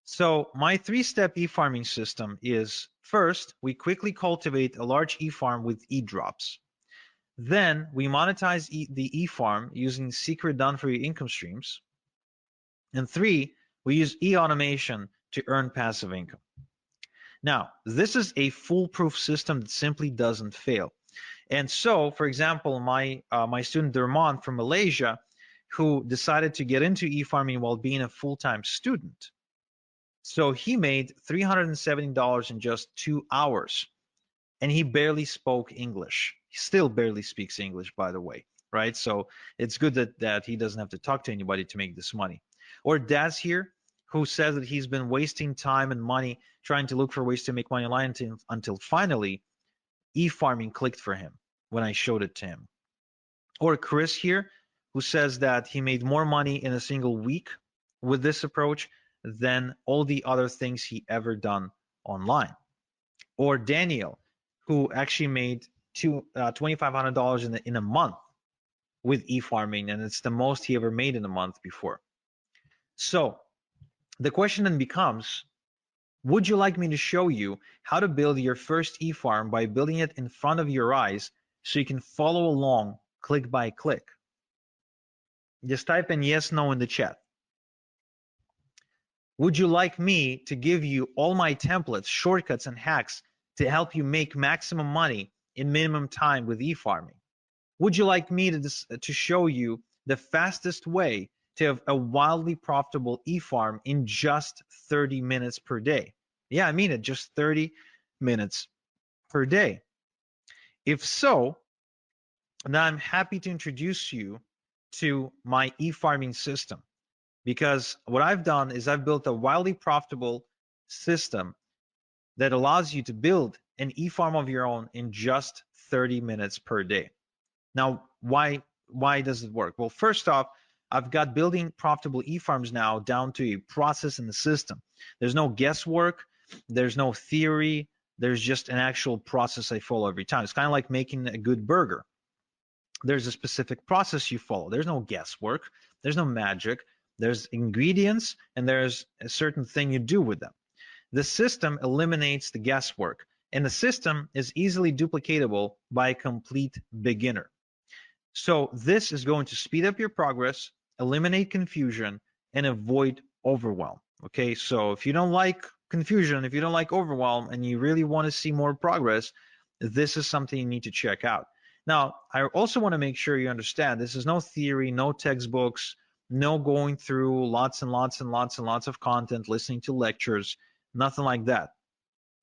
So my 3-step e-farming system is, first, we quickly cultivate a large e-farm with e-drops. Then we monetize the e-farm using secret done-for-you income streams. And 3, we use e-automation to earn passive income. Now, this is a foolproof system that simply doesn't fail. And so, for example, my student Dermon from Malaysia, who decided to get into e-farming while being a full-time student. So he made $370 in just 2 hours, and he barely spoke English. He still barely speaks English, by the way, right? So it's good that he doesn't have to talk to anybody to make this money. Or Daz here, who says that he's been wasting time and money trying to look for ways to make money online until finally e-farming clicked for him when I showed it to him. Or Chris here, who says that he made more money in a single week with this approach than all the other things he ever done online. Or Daniel, who actually made $2,500 in a month with e-farming, and it's the most he ever made in a month before. So the question then becomes, would you like me to show you how to build your first e-farm by building it in front of your eyes so you can follow along click by click? Just type in yes, no in the chat. Would you like me to give you all my templates, shortcuts, and hacks to help you make maximum money in minimum time with e-farming? Would you like me to show you the fastest way to have a wildly profitable e-farm in just 30 minutes per day? Yeah, I mean it, just 30 minutes per day. If so, then I'm happy to introduce you to my e-farming system, because what I've done is I've built a wildly profitable system that allows you to build an e-farm of your own in just 30 minutes per day. Now, why does it work? Well, first off, I've got building profitable e-farms now down to a process in the system. There's no guesswork, there's no theory, there's just an actual process I follow every time. It's kind of like making a good burger. There's a specific process you follow. There's no guesswork, there's no magic, there's ingredients, and there's a certain thing you do with them. The system eliminates the guesswork, and the system is easily duplicatable by a complete beginner. So this is going to speed up your progress, eliminate confusion, and avoid overwhelm. Okay, so if you don't like confusion, if you don't like overwhelm, and you really want to see more progress, this is something you need to check out. Now, I also want to make sure you understand this is no theory, no textbooks, no going through lots and lots and lots and lots of content, listening to lectures, nothing like that.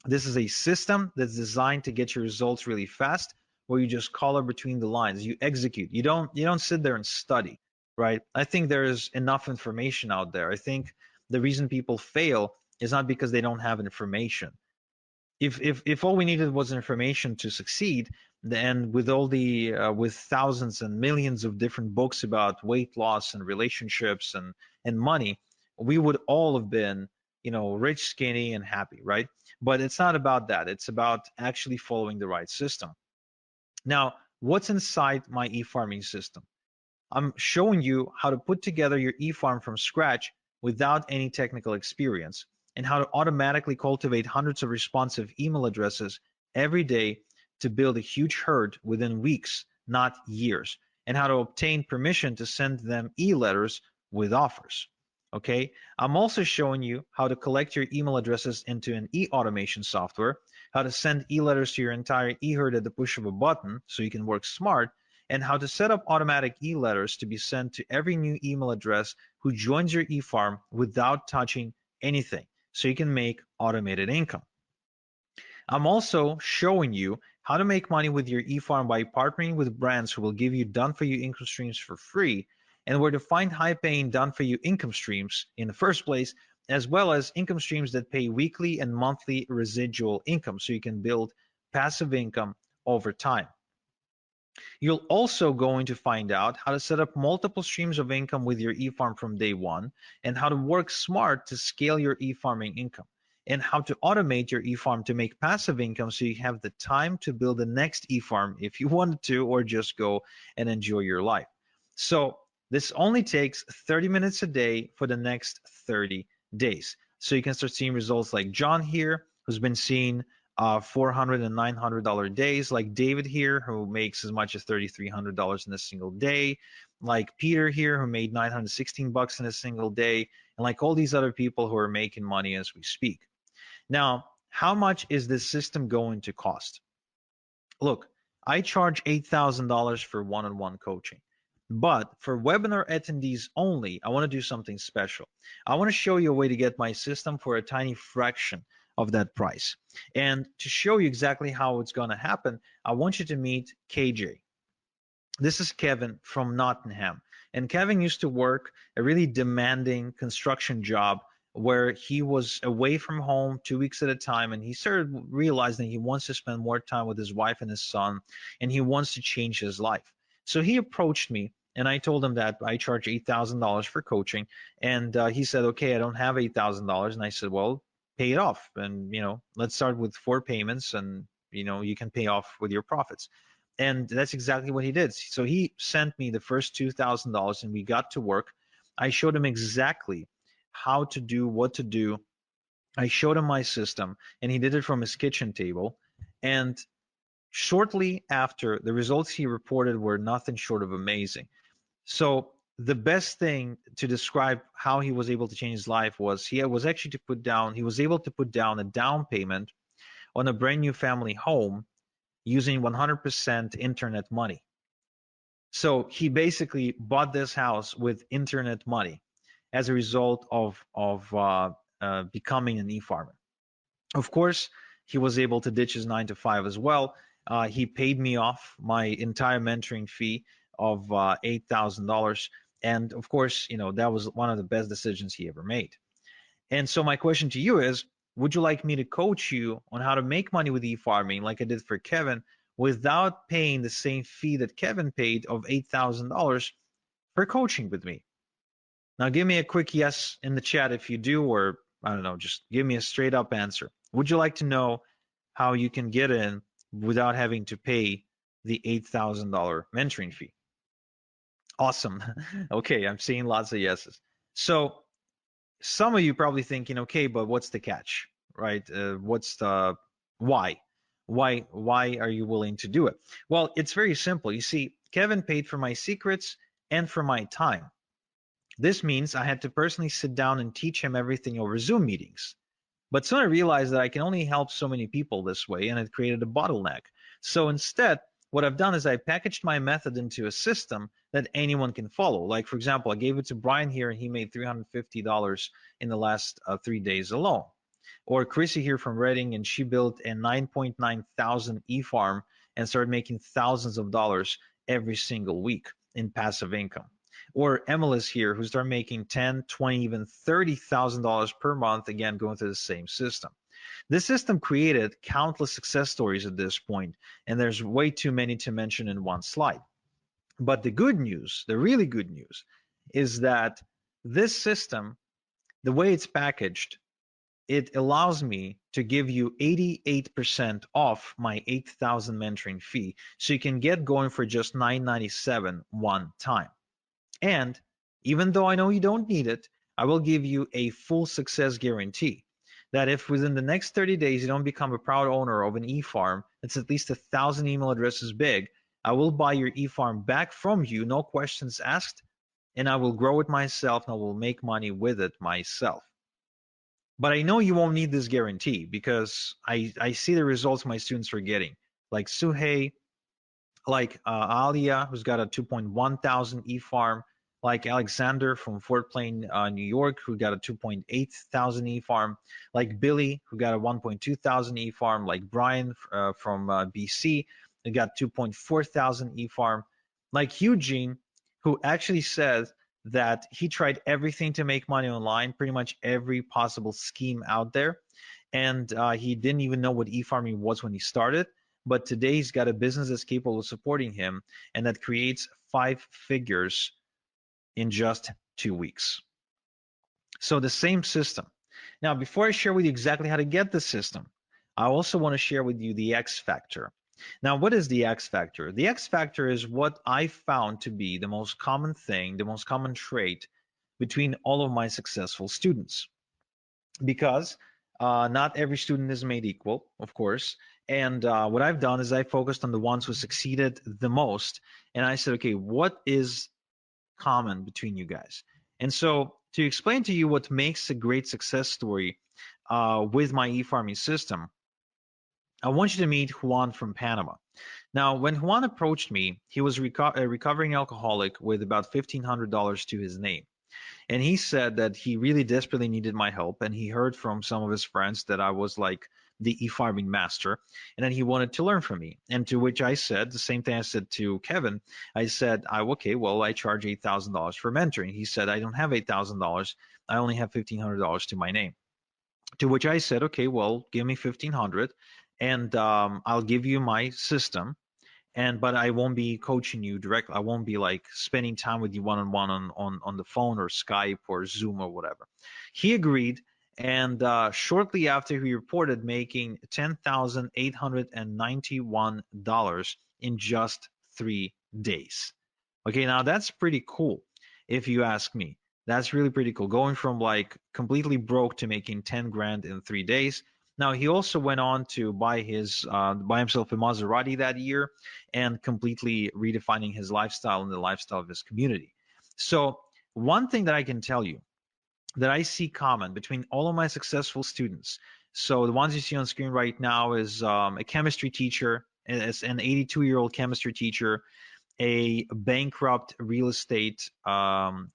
This is a system that's designed to get your results really fast, where you just color between the lines, you execute. You don't sit there and study, right? I think there's enough information out there. I think the reason people fail is not because they don't have information. If all we needed was information to succeed, And with all the with thousands and millions of different books about weight loss and relationships and money, we would all have been, rich, skinny, and happy, right? But it's not about that. It's about actually following the right system. Now, what's inside my e-farming system? I'm showing you how to put together your e-farm from scratch without any technical experience, and how to automatically cultivate hundreds of responsive email addresses every day to build a huge herd within weeks, not years, and how to obtain permission to send them e-letters with offers. Okay, I'm also showing you how to collect your email addresses into an e-automation software, how to send e-letters to your entire e-herd at the push of a button so you can work smart, and how to set up automatic e-letters to be sent to every new email address who joins your e-farm without touching anything, so you can make automated income. I'm also showing you how to make money with your e-farm by partnering with brands who will give you done-for-you income streams for free, and where to find high-paying done-for-you income streams in the first place, as well as income streams that pay weekly and monthly residual income, so you can build passive income over time. You're also going to find out how to set up multiple streams of income with your e-farm from day one, and how to work smart to scale your e-farming income, and how to automate your e-farm to make passive income so you have the time to build the next e-farm if you wanted to, or just go and enjoy your life. So this only takes 30 minutes a day for the next 30 days. So you can start seeing results like John here, who's been seeing $400 and $900 days, like David here, who makes as much as $3,300 in a single day, like Peter here, who made 916 bucks in a single day, and like all these other people who are making money as we speak. Now, how much is this system going to cost? Look, I charge $8,000 for one-on-one coaching. But for webinar attendees only, I want to do something special. I want to show you a way to get my system for a tiny fraction of that price. And to show you exactly how it's going to happen, I want you to meet KJ. This is Kevin from Nottingham. And Kevin used to work a really demanding construction job where he was away from home 2 weeks at a time, and he started realizing he wants to spend more time with his wife and his son, and he wants to change his life. So he approached me, and I told him that I charge $8,000 for coaching, and he said, okay, I don't have $8,000. And I said, well, pay it off, and let's start with 4 payments, and you can pay off with your profits. And that's exactly what he did. So he sent me the first $2,000, and we got to work. I showed him exactly how to do what to do. I showed him my system, and he did it from his kitchen table. And shortly after, the results he reported were nothing short of amazing. So the best thing to describe how he was able to change his life was he was able to put down a down payment on a brand new family home using 100% internet money. So he basically bought this house with internet money as a result of becoming an e-farmer. Of course, he was able to ditch his 9 to 5 as well. He paid me off my entire mentoring fee of $8,000. And of course, that was one of the best decisions he ever made. And so my question to you is, would you like me to coach you on how to make money with e-farming like I did for Kevin without paying the same fee that Kevin paid of $8,000 for coaching with me? Now give me a quick yes in the chat if you do, or I don't know, just give me a straight up answer. Would you like to know how you can get in without having to pay the $8,000 mentoring fee? Awesome. Okay, I'm seeing lots of yeses. So some of you probably thinking, okay, but what's the catch, right? What's the why? Why are you willing to do it? Well, it's very simple. You see, Kevin paid for my secrets and for my time. This means I had to personally sit down and teach him everything over Zoom meetings. But soon I realized that I can only help so many people this way, and it created a bottleneck. So instead, what I've done is I packaged my method into a system that anyone can follow. Like, for example, I gave it to Brian here, and he made $350 in the last 3 days alone. Or Chrissy here from Reading, and she built a 9.9 thousand e-farm and started making thousands of dollars every single week in passive income. Or Emily's here, who started making $10, $20, even $30,000 per month, again, going through the same system. This system created countless success stories at this point, and there's way too many to mention in one slide. But the good news, the really good news, is that this system, the way it's packaged, it allows me to give you 88% off my 8,000 mentoring fee. So you can get going for just $997 one time. And even though I know you don't need it, I will give you a full success guarantee that if within the next 30 days you don't become a proud owner of an e-farm that's at least 1,000 email addresses big, I will buy your e-farm back from you, no questions asked, and I will grow it myself and I will make money with it myself. But I know you won't need this guarantee because I see the results my students are getting, like Suhei, like Alia, who's got a 2.1 thousand e-farm, like Alexander from Fort Plain, New York, who got a 2.8 thousand e-farm, like Billy, who got a 1.2 thousand e-farm, like Brian from BC, who got 2.4 thousand e-farm, like Eugene, who actually said that he tried everything to make money online, pretty much every possible scheme out there, and he didn't even know what e-farming was when he started. But today he's got a business that's capable of supporting him and that creates 5 figures in just 2 weeks. So the same system. Now, before I share with you exactly how to get the system, I also want to share with you the X factor. Now, what is the X factor? The X factor is what I found to be the most common thing, the most common trait between all of my successful students. Because not every student is made equal, of course. And what I've done is I focused on the ones who succeeded the most. And I said, okay, what is common between you guys? And so to explain to you what makes a great success story with my e-farming system, I want you to meet Juan from Panama. Now, when Juan approached me, he was a recovering alcoholic with about $1,500 to his name. And he said that he really desperately needed my help. And he heard from some of his friends that I was like the e-farming master. And then he wanted to learn from me. And to which I said, the same thing I said to Kevin, I said, okay, well, I charge $8,000 for mentoring. He said, I don't have $8,000. I only have $1,500 to my name. To which I said, okay, well, give me 1,500 and I'll give you my system, but I won't be coaching you directly. I won't be like spending time with you one-on-one on the phone or Skype or Zoom or whatever. He agreed, and shortly after he reported making $10,891 in just 3 days. Okay, now that's pretty cool if you ask me. That's really pretty cool. Going from like completely broke to making 10 grand in 3 days. Now he also went on to buy himself a Maserati that year and completely redefining his lifestyle and the lifestyle of his community. So one thing that I can tell you that I see common between all of my successful students. So the ones you see on screen right now is a chemistry teacher, as an 82-year-old chemistry teacher, a bankrupt real estate broker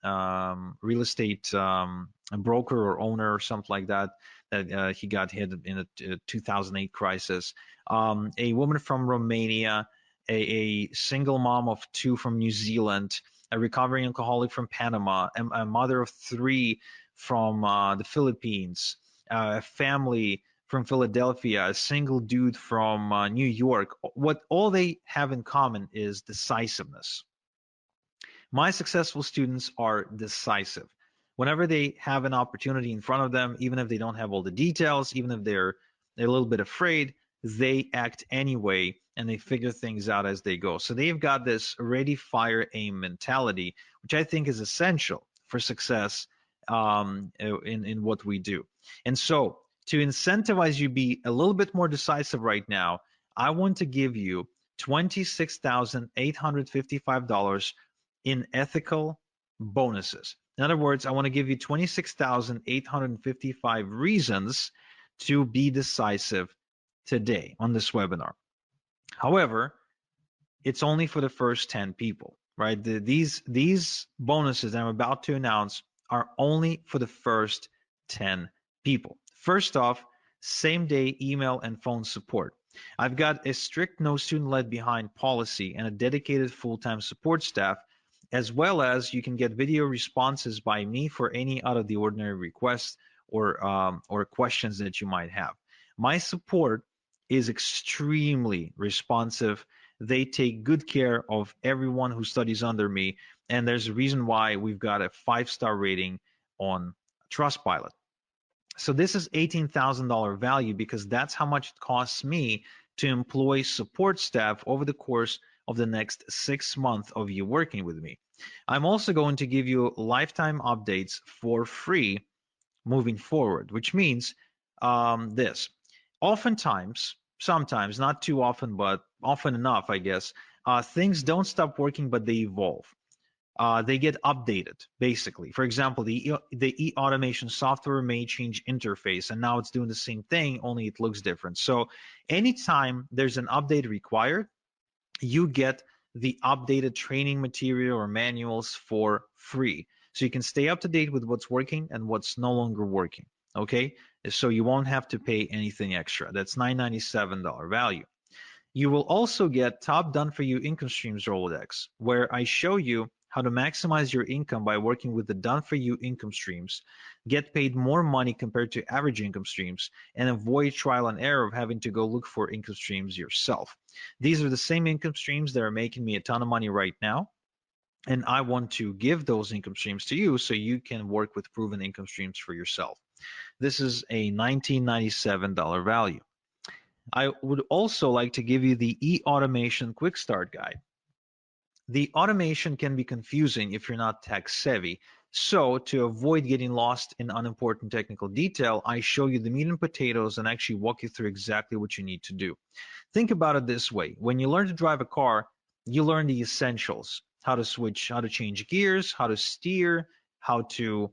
or owner or something like that. That he got hit in a 2008 crisis. A woman from Romania, a single mom of 2 from New Zealand, a recovering alcoholic from Panama, a mother of 3 from the Philippines, a family from Philadelphia, a single dude from New York. What all they have in common is decisiveness. My successful students are decisive. Whenever they have an opportunity in front of them, even if they don't have all the details, even if they're a little bit afraid, they act anyway and they figure things out as they go. So they've got this ready, fire, aim mentality, which I think is essential for success in what we do. And so to incentivize you be a little bit more decisive right now, I want to give you $26,855 in ethical bonuses. In other words, I want to give you 26,855 reasons to be decisive today on this webinar. However, it's only for the first 10 people, right? These bonuses I'm about to announce are only for the first 10 people. First off, same day email and phone support. I've got a strict no student left behind policy and a dedicated full-time support staff, as well as you can get video responses by me for any out of the ordinary requests or questions that you might have. My support is extremely responsive. They take good care of everyone who studies under me, and there's a reason why we've got a 5-star rating on Trustpilot. So this is $18,000 value because that's how much it costs me to employ support staff over the course of the next 6 months of you working with me. I'm also going to give you lifetime updates for free moving forward, which means this. Oftentimes, sometimes, not too often, but often enough, I guess, things don't stop working, but they evolve. They get updated, basically. For example, the e-automation software may change interface, and now it's doing the same thing, only it looks different. So anytime there's an update required, you get the updated training material or manuals for free. So you can stay up to date with what's working and what's no longer working, okay? So you won't have to pay anything extra. That's $997 value. You will also get Top Done For You Income Streams Rolodex, where I show you how to maximize your income by working with the Done For You income streams, get paid more money compared to average income streams, and avoid trial and error of having to go look for income streams yourself. These are the same income streams that are making me a ton of money right now, and I want to give those income streams to you so you can work with proven income streams for yourself. This is a $1997 value. I would also like to give you the e-automation quick start guide. The automation can be confusing if you're not tech savvy. So to avoid getting lost in unimportant technical detail, I show you the meat and potatoes and actually walk you through exactly what you need to do. Think about it this way. When you learn to drive a car, you learn the essentials, how to switch, how to change gears, how to steer, how to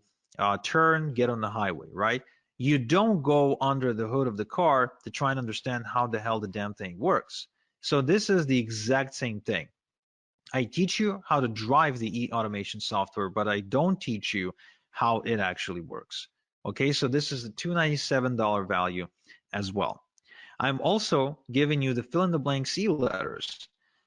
turn, get on the highway, right? You don't go under the hood of the car to try and understand how the hell the damn thing works. So this is the exact same thing. I teach you how to drive the e-automation software, but I don't teach you how it actually works. Okay, so this is the $297 value as well. I'm also giving you the fill-in-the-blanks e-letters.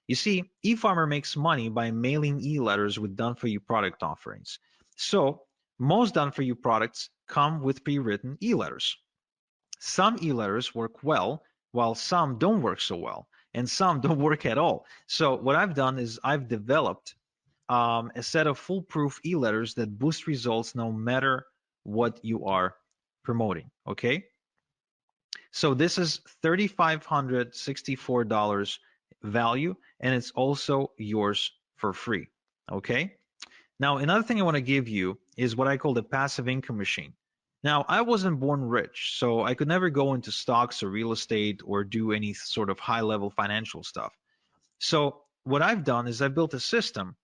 You see, eFarmer makes money by mailing e-letters with done-for-you product offerings. So most done-for-you products come with pre-written e-letters. Some e-letters work well, while some don't work so well, and some don't work at all. So what I've done is I've developed a set of foolproof e-letters that boost results no matter what you are promoting, okay? So this is $3,564 value, and it's also yours for free, okay? Now, another thing I want to give you is what I call the passive income machine. Now, I wasn't born rich, so I could never go into stocks or real estate or do any sort of high-level financial stuff. So what I've done is I built a system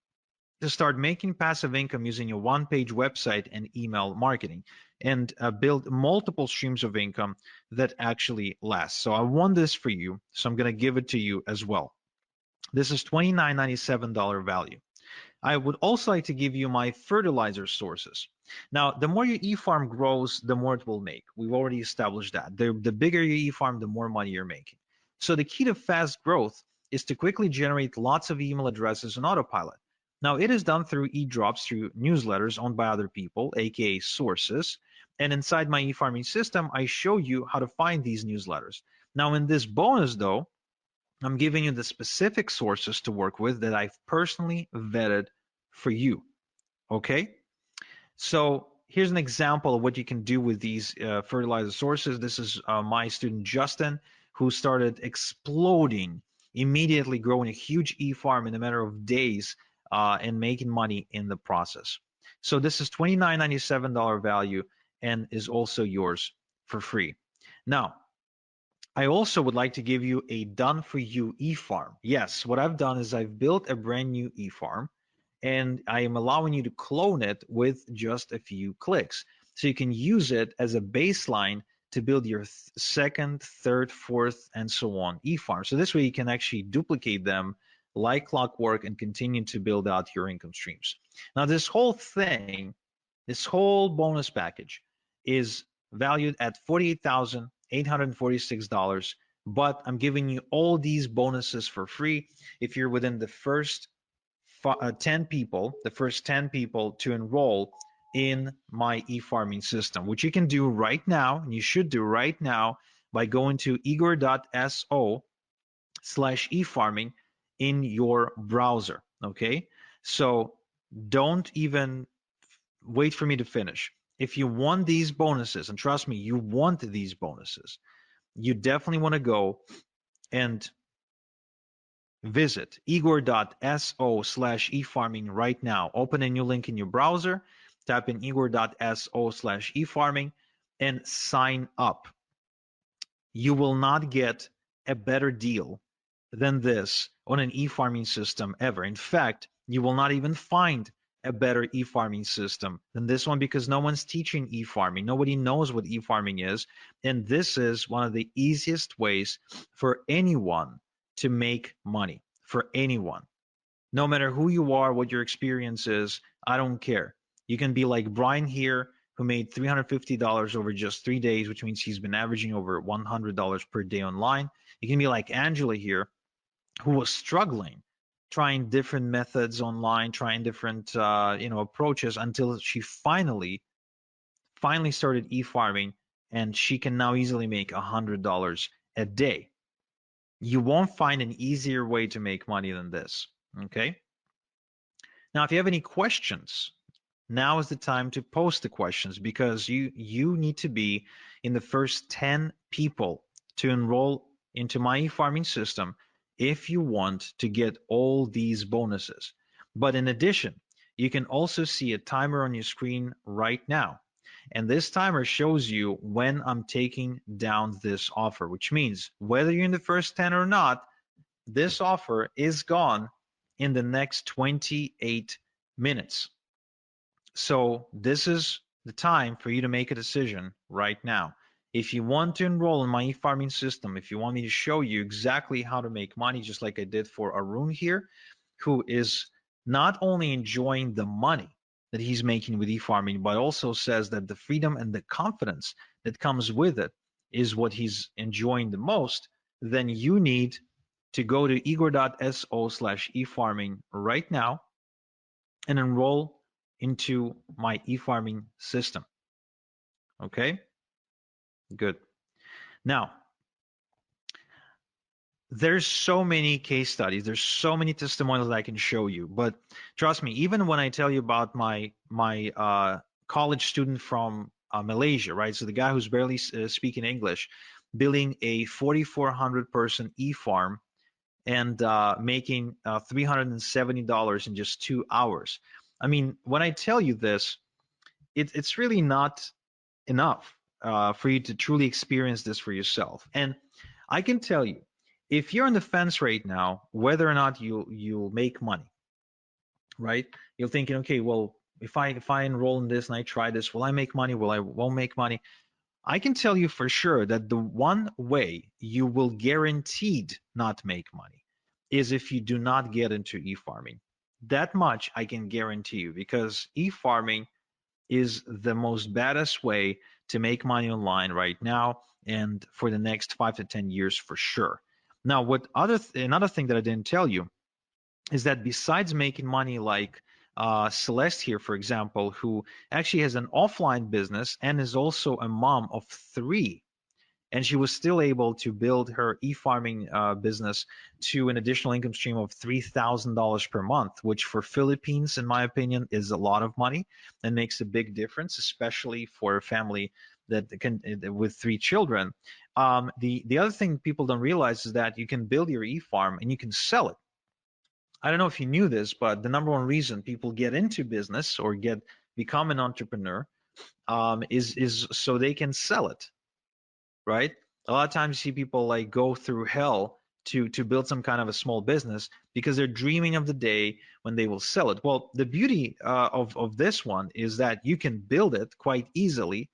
to start making passive income using a one-page website and email marketing, and build multiple streams of income that actually last. So I want this for you, so I'm going to give it to you as well. This is $29.97 value. I would also like to give you my fertilizer sources. Now, the more your e-farm grows, the more it will make. We've already established that. The bigger your e-farm, the more money you're making. So the key to fast growth is to quickly generate lots of email addresses on autopilot. Now, it is done through e-drops, through newsletters owned by other people, aka sources. And inside my e-farming system, I show you how to find these newsletters. Now, in this bonus, though, I'm giving you the specific sources to work with that I've personally vetted for you, okay? So here's an example of what you can do with these fertilizer sources. This is my student Justin, who started exploding, immediately growing a huge e-farm in a matter of days and making money in the process. So this is $29.97 value and is also yours for free. Now, I also would like to give you a done-for-you e-farm. Yes, what I've done is I've built a brand new e-farm, and I am allowing you to clone it with just a few clicks. So you can use it as a baseline to build your second, third, fourth, and so on e-farm. So this way you can actually duplicate them like clockwork and continue to build out your income streams. Now this whole thing, this whole bonus package is valued at $48,846, but I'm giving you all these bonuses for free if you're within the first 10 people, to enroll in my e-farming system, which you can do right now, and you should do right now by going to igor.so/efarming in your browser. Okay, so don't even wait for me to finish. If you want these bonuses, and trust me, you want these bonuses, you definitely want to go and visit igor.so/efarming right now. Open a new link in your browser, type in igor.so/efarming, and sign up. You will not get a better deal than this on an e-farming system ever. In fact, you will not even find a better e-farming system than this one because no one's teaching e-farming. Nobody knows what e-farming is. And this is one of the easiest ways for anyone to make money, for anyone. No matter who you are, what your experience is, I don't care. You can be like Brian here, who made $350 over just 3 days, which means he's been averaging over $100 per day online. You can be like Angela here, who was struggling, trying different methods online, trying different approaches until she finally started e-farming, and she can now easily make $100 a day. You won't find an easier way to make money than this. Okay. Now, if you have any questions, now is the time to post the questions because you need to be in the first 10 people to enroll into my e-farming system if you want to get all these bonuses. But in addition, you can also see a timer on your screen right now. And this timer shows you when I'm taking down this offer, which means whether you're in the first 10 or not, this offer is gone in the next 28 minutes. So this is the time for you to make a decision right now. If you want to enroll in my e-farming system, if you want me to show you exactly how to make money, just like I did for Arun here, who is not only enjoying the money that he's making with e-farming, but also says that the freedom and the confidence that comes with it is what he's enjoying the most, then you need to go to igor.so/efarming right now and enroll into my e-farming system. Okay, good. Now, there's so many case studies, there's so many testimonials that I can show you, but trust me, even when I tell you about my college student from Malaysia, right? So the guy who's barely speaking English, building a 4,400 person e-farm and making $370 in just 2 hours. I mean, when I tell you this, it's really not enough for you to truly experience this for yourself. And I can tell you, if you're on the fence right now, whether or not you'll make money, right? You're thinking, okay, well, if I enroll in this and I try this, will I make money? Will I won't make money? I can tell you for sure that the one way you will guaranteed not make money is if you do not get into e-farming. That much I can guarantee you because e-farming is the most baddest way to make money online right now and for the next 5 to 10 years for sure. Now, another thing that I didn't tell you is that besides making money like Celeste here, for example, who actually has an offline business and is also a mom of 3, and she was still able to build her e-farming business to an additional income stream of $3,000 per month, which for Philippines, in my opinion, is a lot of money and makes a big difference, especially for a family that can with 3 children. The other thing people don't realize is that you can build your e-farm and you can sell it. I don't know if you knew this, but the number one reason people get into business or become an entrepreneur is so they can sell it, right? A lot of times you see people like go through hell to build some kind of a small business because they're dreaming of the day when they will sell it. Well, the beauty of this one is that you can build it quite easily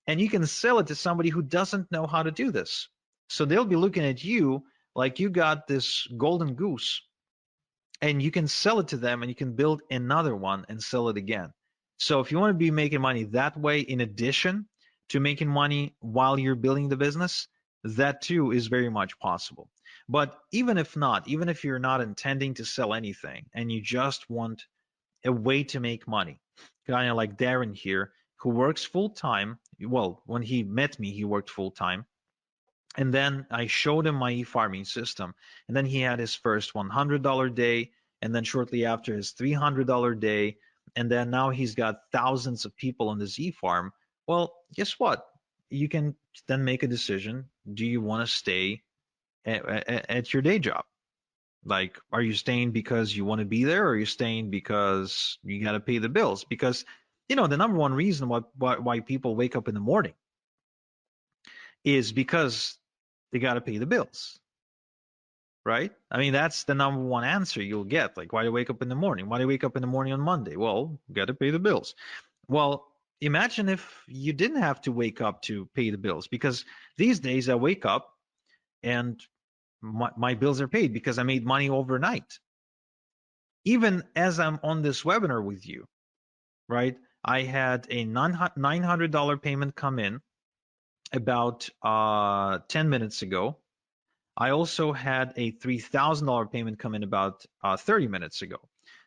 and you can sell it to somebody who doesn't know how to do this. So they'll be looking at you like you got this golden goose and you can sell it to them and you can build another one and sell it again. So if you want to be making money that way, in addition to making money while you're building the business, that too is very much possible. But even if not, even if you're not intending to sell anything and you just want a way to make money, kind of like Darren here, who works full time. Well, when he met me, he worked full time. And then I showed him my e-farming system. And then he had his first $100 day, and then shortly after his $300 day. And then now he's got thousands of people on this e-farm. Well, guess what? You can then make a decision. Do you want to stay at your day job? Like, are you staying because you want to be there, or are you staying because you got to pay the bills? Because, the number one reason why people wake up in the morning is because they got to pay the bills, right? I mean, that's the number one answer you'll get. Like, why do you wake up in the morning? Why do you wake up in the morning on Monday? Well, got to pay the bills. Well, imagine if you didn't have to wake up to pay the bills, because these days I wake up and my bills are paid because I made money overnight. Even as I'm on this webinar with you, right? I had a $900 payment come in about 10 minutes ago. I also had a $3,000 payment come in about 30 minutes ago.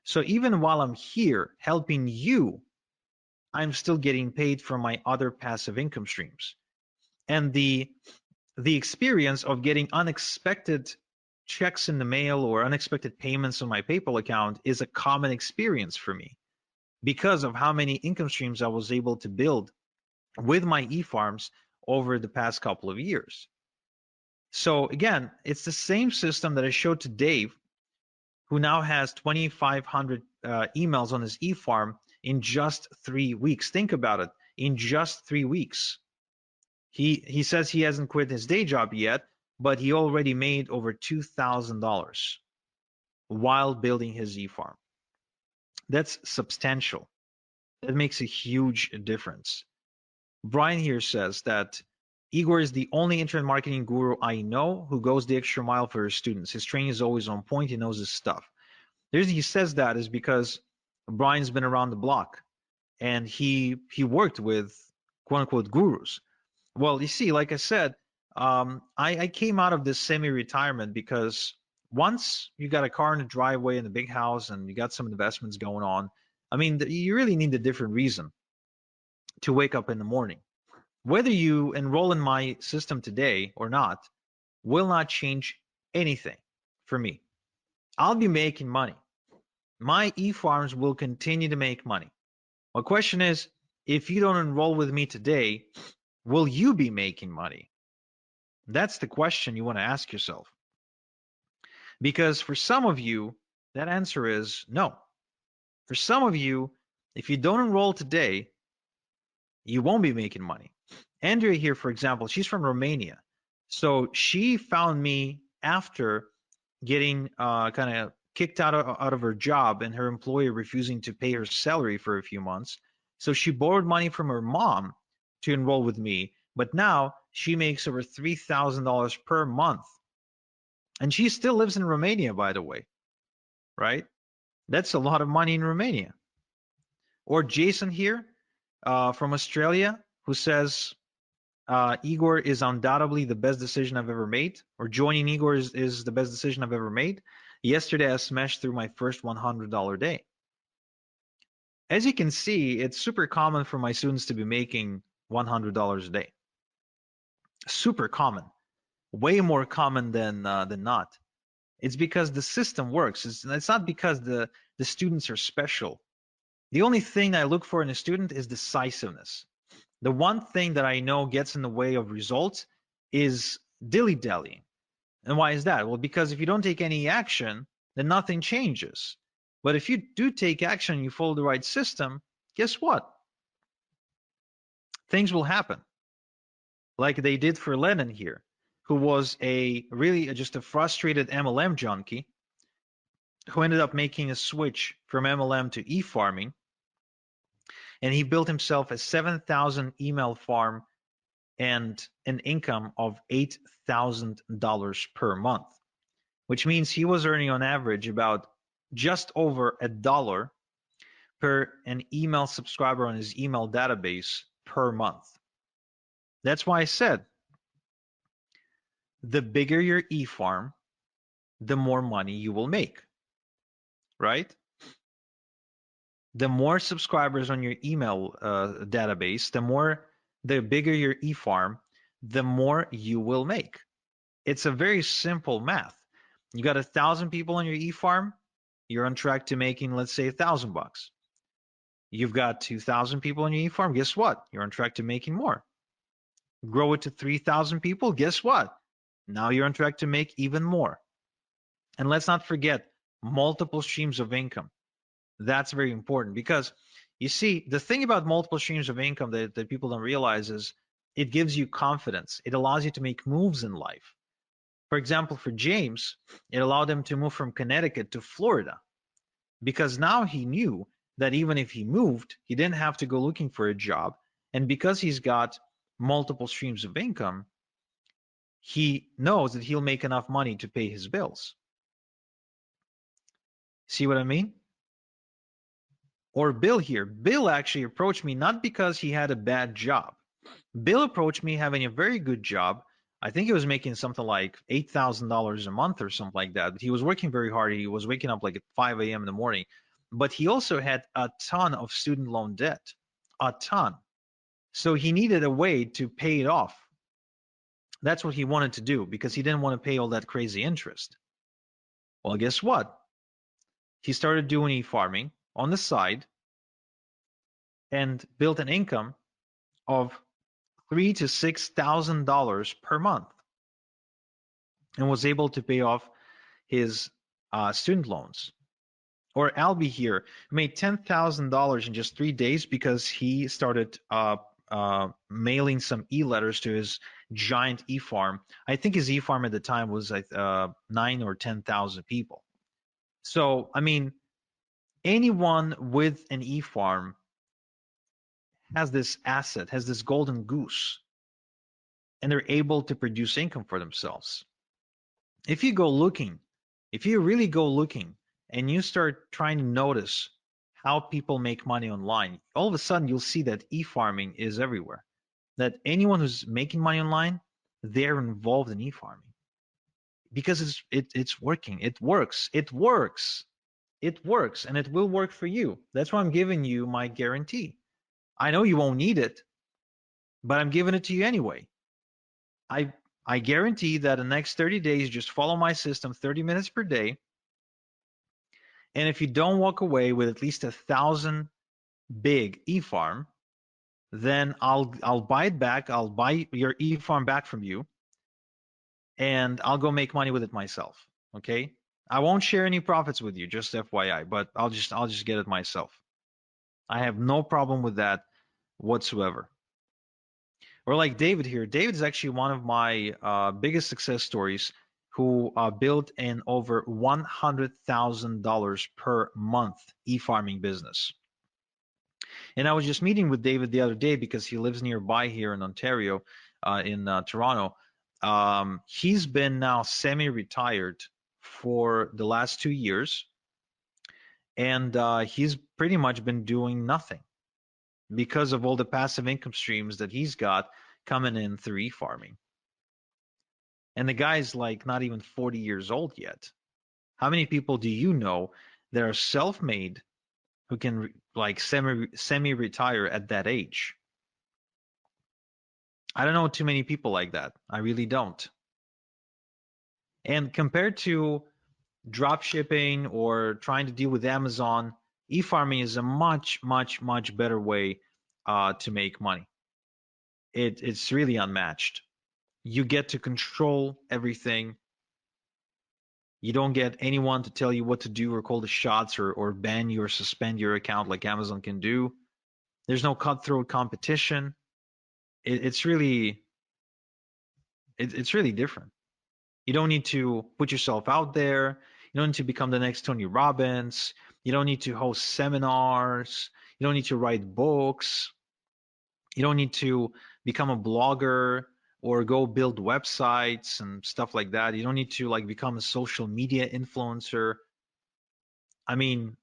So even while I'm here helping you, I'm still getting paid from my other passive income streams. And the experience of getting unexpected checks in the mail or unexpected payments on my PayPal account is a common experience for me because of how many income streams I was able to build with my e-farms over the past couple of years. So again, it's the same system that I showed to Dave, who now has 2,500 emails on his e-farm in just 3 weeks. Think about it, in just 3 weeks. He says he hasn't quit his day job yet, but he already made over $2,000 while building his e-farm. That's substantial. That makes a huge difference. Brian here says that Igor is the only internet marketing guru I know who goes the extra mile for his students. His training is always on point. He knows his stuff. The reason he says that is because Brian's been around the block and he worked with quote unquote gurus. Well, you see, like I said, I came out of this semi-retirement because once you got a car in the driveway and a big house and you got some investments going on, I mean, you really need a different reason to wake up in the morning. Whether you enroll in my system today or not will not change anything for me. I'll be making money. My e-farms will continue to make money. My question is, if you don't enroll with me today, will you be making money? That's the question you want to ask yourself. Because for some of you, that answer is no. For some of you, if you don't enroll today, you won't be making money. Andrea here, for example, she's from Romania. So she found me after getting kind of kicked out of her job and her employer refusing to pay her salary for a few months. So she borrowed money from her mom to enroll with me. But now she makes over $3,000 per month. And she still lives in Romania, by the way, right? That's a lot of money in Romania. Or Jason here from Australia, who says, Igor is undoubtedly the best decision I've ever made, or joining Igor is the best decision I've ever made. Yesterday, I smashed through my first $100 day. As you can see, it's super common for my students to be making $100 a day. Super common, way more common than not. It's because the system works. It's not because the students are special. The only thing I look for in a student is decisiveness. The one thing that I know gets in the way of results is dilly-dallying. And why is that? Well, because if you don't take any action, then nothing changes. But if you do take action and you follow the right system, guess what? Things will happen. Like they did for Lennon here, who was just a frustrated MLM junkie who ended up making a switch from MLM to e-farming. And he built himself a 7,000 email farm and an income of $8,000 per month, which means he was earning on average about just over $1 per an email subscriber on his email database per month. That's why I said, the bigger your e-farm, the more money you will make, right? The more subscribers on your email database, the bigger your e-farm, the more you will make. It's a very simple math. You got 1,000 people on your e-farm, you're on track to making, let's say, $1,000. You've got 2,000 people on your e-farm, guess what? You're on track to making more. Grow it to 3,000 people, guess what? Now you're on track to make even more. And let's not forget multiple streams of income. That's very important because you see, the thing about multiple streams of income that people don't realize is it gives you confidence. It allows you to make moves in life. For example, for James, it allowed him to move from Connecticut to Florida because now he knew that even if he moved, he didn't have to go looking for a job. And because he's got multiple streams of income, he knows that he'll make enough money to pay his bills. See what I mean? Or Bill here. Bill actually approached me not because he had a bad job. Bill approached me having a very good job. I think he was making something like $8,000 a month or something like that. But he was working very hard. He was waking up like at 5 a.m. in the morning. But he also had a ton of student loan debt, a ton. So he needed a way to pay it off. That's what he wanted to do because he didn't want to pay all that crazy interest. Well, guess what? He started doing e-farming on the side and built an income of $3,000 to $6,000 per month and was able to pay off his student loans. Or Albie here made $10,000 in just 3 days because he started mailing some e-letters to his giant e-farm. I think his e-farm at the time was 9 or 10,000 people. So, I mean, anyone with an e-farm has this asset, has this golden goose, and they're able to produce income for themselves. If you go looking, if you really go looking and you start trying to notice how people make money online, all of a sudden you'll see that e-farming is everywhere. That anyone who's making money online, they're involved in e-farming because it's working. It works. It works. It works, and it will work for you. That's why I'm giving you my guarantee. I know you won't need it, but I'm giving it to you anyway. I guarantee that in the next 30 days, just follow my system 30 minutes per day. And if you don't walk away with at least 1,000 big e-farm, then I'll buy it back. I'll buy your e-farm back from you, and I'll go make money with it myself. Okay? I won't share any profits with you, just FYI, but I'll just get it myself. I have no problem with that whatsoever. Or like David here. David is actually one of my biggest success stories who built an over $100,000 per month e-farming business. And I was just meeting with David the other day because he lives nearby here in Ontario, in Toronto. He's been now semi-retired for the last 2 years, and he's pretty much been doing nothing because of all the passive income streams that he's got coming in through e-farming. And the guy's like not even 40 years old yet. How many people do you know that are self-made who can like semi-retire at that age? I don't know too many people like that. I really don't. And compared to drop shipping or trying to deal with Amazon, e-farming is a much, much, much better way to make money. It's really unmatched. You get to control everything. You don't get anyone to tell you what to do or call the shots or ban you or suspend your account like Amazon can do. There's no cutthroat competition. It's really different. You don't need to put yourself out there. You don't need to become the next Tony Robbins. You don't need to host seminars. You don't need to write books. You don't need to become a blogger or go build websites and stuff like that. You don't need to like become a social media influencer. I mean,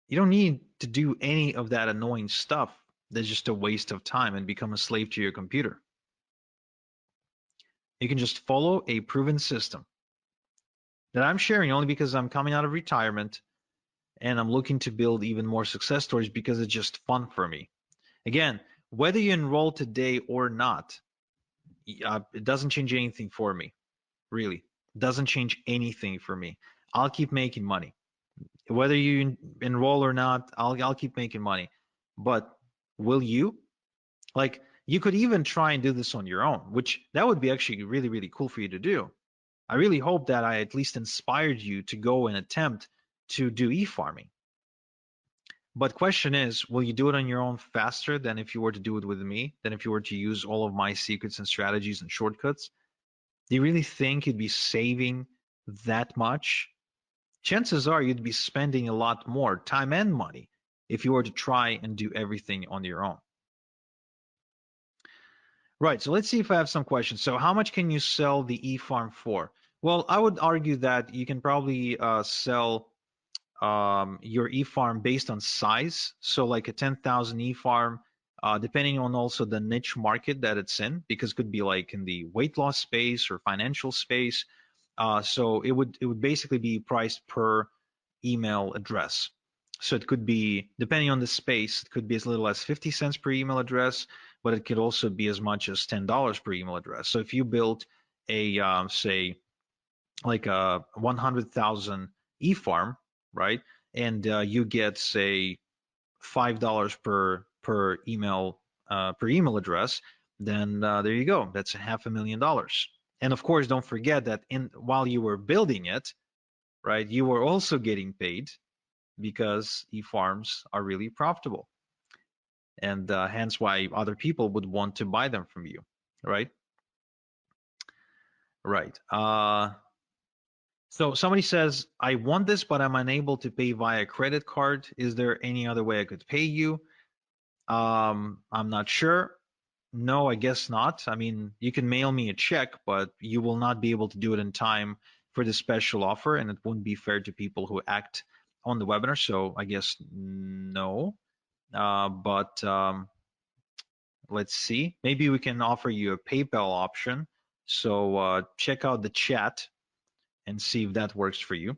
you don't need to do any of that annoying stuff that's just a waste of time and become a slave to your computer. You can just follow a proven system that I'm sharing only because I'm coming out of retirement and I'm looking to build even more success stories because it's just fun for me. Again, whether you enroll today or not, It doesn't change anything for me, really. It doesn't change anything for me. I'll keep making money. Whether you enroll or not, I'll keep making money. But will you? Like, you could even try and do this on your own, which that would be actually really, really cool for you to do. I really hope that I at least inspired you to go and attempt to do e-farming. But question is, will you do it on your own faster than if you were to do it with me, than if you were to use all of my secrets and strategies and shortcuts? Do you really think you'd be saving that much? Chances are you'd be spending a lot more time and money if you were to try and do everything on your own. Right, so let's see if I have some questions. So how much can you sell the e-farm for? Well, I would argue that you can probably sell your e-farm based on size. So like a 10,000 e-farm, depending on also the niche market that it's in, because it could be like in the weight loss space or financial space. So it would basically be priced per email address. So it could be, depending on the space, it could be as little as 50 cents per email address, but it could also be as much as $10 per email address. So if you build a, say, like a 100,000 e-farm, right? And you get, say, $5 per email address, then there you go. That's $500,000. And of course, don't forget that while you were building it, right, you were also getting paid because e-farms are really profitable, and hence why other people would want to buy them from you, right? Right. So somebody says, I want this, but I'm unable to pay via credit card. Is there any other way I could pay you? I'm not sure. No, I guess not. I mean, you can mail me a check, but you will not be able to do it in time for the special offer, and it wouldn't be fair to people who act on the webinar. So I guess no. But let's see. Maybe we can offer you a PayPal option. So check out the chat and see if that works for you.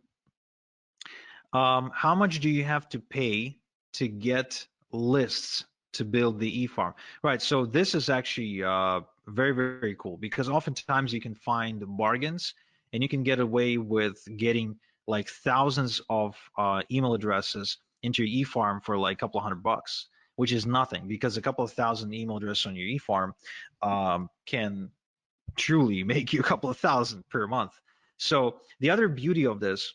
How much do you have to pay to get lists to build the e-farm? Right, so this is actually very, very cool, because oftentimes you can find bargains and you can get away with getting like thousands of email addresses into your e-farm for like a couple of $100, which is nothing, because a couple of thousand email addresses on your e-farm can truly make you a couple of thousand per month. So the other beauty of this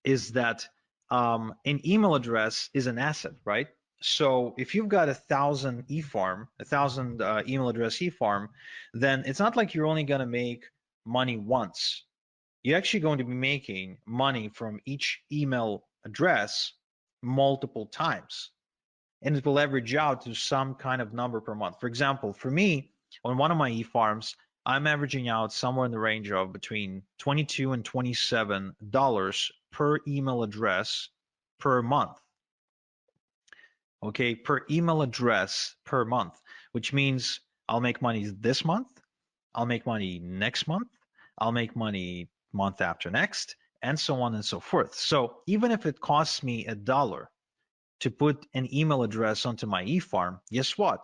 is that an email address is an asset, right? So if you've got 1,000 e-farm, 1,000 email address e-farm, then it's not like you're only going to make money once. You're actually going to be making money from each email address multiple times, and it will average out to some kind of number per month. For example, for me, on one of my e-farms, I'm averaging out somewhere in the range of between $22 and $27 per email address per month. Okay, per email address per month, which means I'll make money this month, I'll make money next month, I'll make money month after next, and so on and so forth. So even if it costs me $1 to put an email address onto my e-farm, guess what?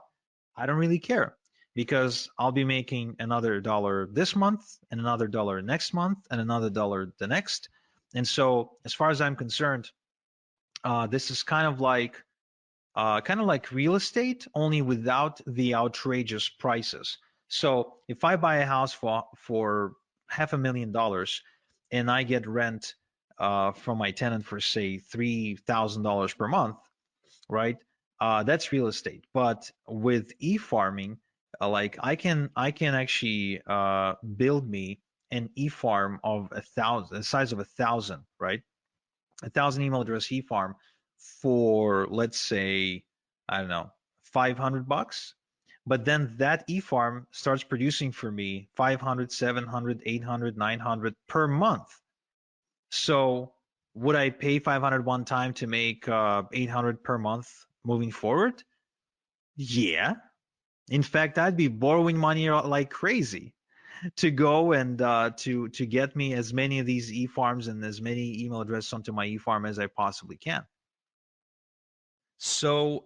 I don't really care, because I'll be making another $1 this month and another $1 next month and another $1 the next. And so as far as I'm concerned, this is kind of like real estate, only without the outrageous prices. So if I buy a house for $500,000 and I get rent from my tenant for, say, $3,000 per month, right? That's real estate. But with e-farming, like I can actually build me an e-farm of 1,000, the size of 1,000, right? 1,000 email address e-farm for, let's say, I don't know, $500. But then that e-farm starts producing for me 500, 700, 800, 900 per month. So would I pay 500 one time to make 800 per month moving forward? Yeah. In fact, I'd be borrowing money like crazy to go and to get me as many of these e-farms and as many email addresses onto my e-farm as I possibly can. So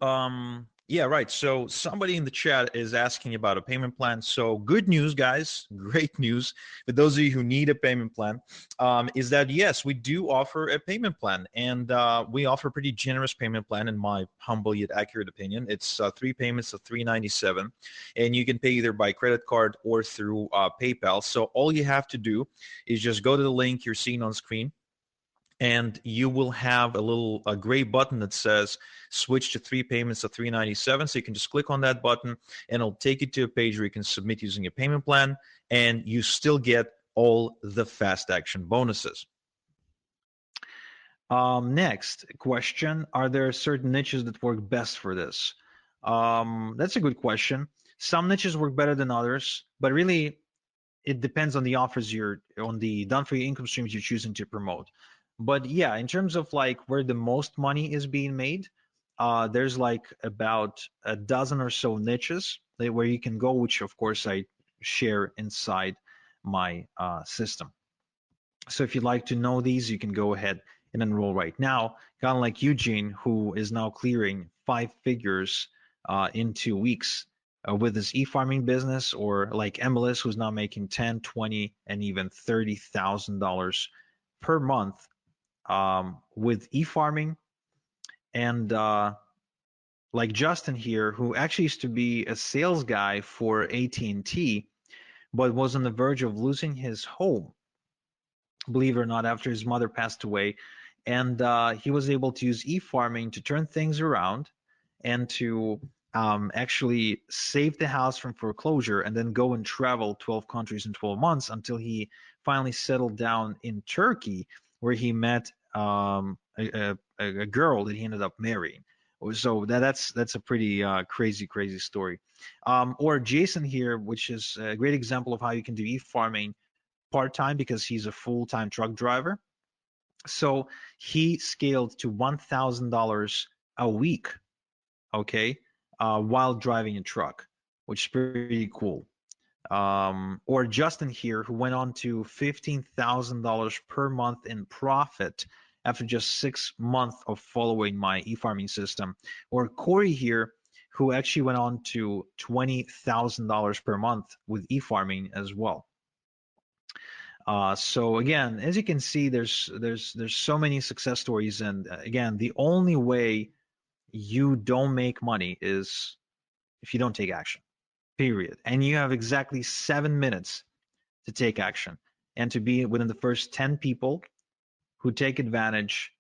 Yeah, right. So somebody in the chat is asking about a payment plan. So good news, guys. Great news for those of you who need a payment plan, is that yes, we do offer a payment plan, and we offer a pretty generous payment plan, in my humble yet accurate opinion. It's 3 payments of $397, and you can pay either by credit card or through PayPal. So all you have to do is just go to the link you're seeing on screen, and you will have a gray button that says switch to 3 payments of 397. So you can just click on that button, and it'll take you to a page where you can submit using a payment plan, and you still get all the fast action bonuses. Next question: are there certain niches that work best for this? That's a good question. Some niches work better than others, but really it depends on the offers on the done for you income streams you're choosing to promote. But yeah, in terms of like where the most money is being made, there's like about a dozen or so niches where you can go, which of course I share inside my system. So if you'd like to know these, you can go ahead and enroll right now. Kind of like Eugene, who is now clearing 5 figures in 2 weeks with his e-farming business, or like MLS, who's now making 10, 20, and even $30,000 per month with e-farming. And like Justin here, who actually used to be a sales guy for AT&T, but was on the verge of losing his home, believe it or not, after his mother passed away. And he was able to use e-farming to turn things around and to actually save the house from foreclosure, and then go and travel 12 countries in 12 months until he finally settled down in Turkey, where he met a girl that he ended up marrying. So that's a pretty crazy story. Or Jason here, which is a great example of how you can do e-farming part-time, because he's a full-time truck driver. So he scaled to $1,000 a week, okay, while driving a truck, which is pretty cool. Or Justin here, who went on to $15,000 per month in profit after just 6 months of following my e-farming system. Or Corey here, who actually went on to $20,000 per month with e-farming as well. So again, as you can see, there's so many success stories, and again, the only way you don't make money is if you don't take action, period. And you have exactly 7 minutes to take action and to be within the first 10 people who take advantage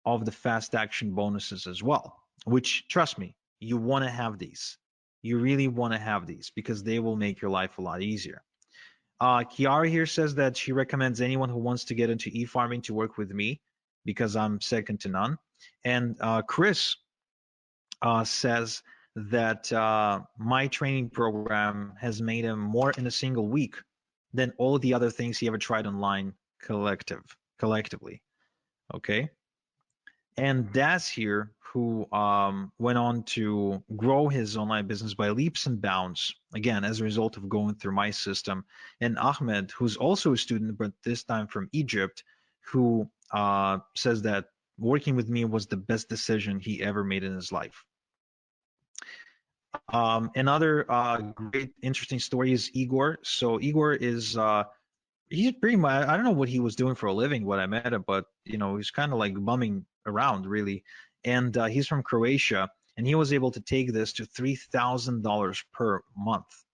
of the fast action bonuses as well, which, trust me, you want to have these. You really want to have these, because they will make your life a lot easier. Kiara here says that she recommends anyone who wants to get into e-farming to work with me, because I'm second to none. And Chris says that my training program has made him more in a single week than all the other things he ever tried online collectively. Okay. And Daz here, who went on to grow his online business by leaps and bounds, again, as a result of going through my system. And Ahmed, who's also a student, but this time from Egypt, who says that working with me was the best decision he ever made in his life. Another great, interesting story is Igor. So Igor is he's pretty much, I don't know what he was doing for a living when I met him, but he's kind of like bumming around really. And he's from Croatia, and he was able to take this to $3,000 per month.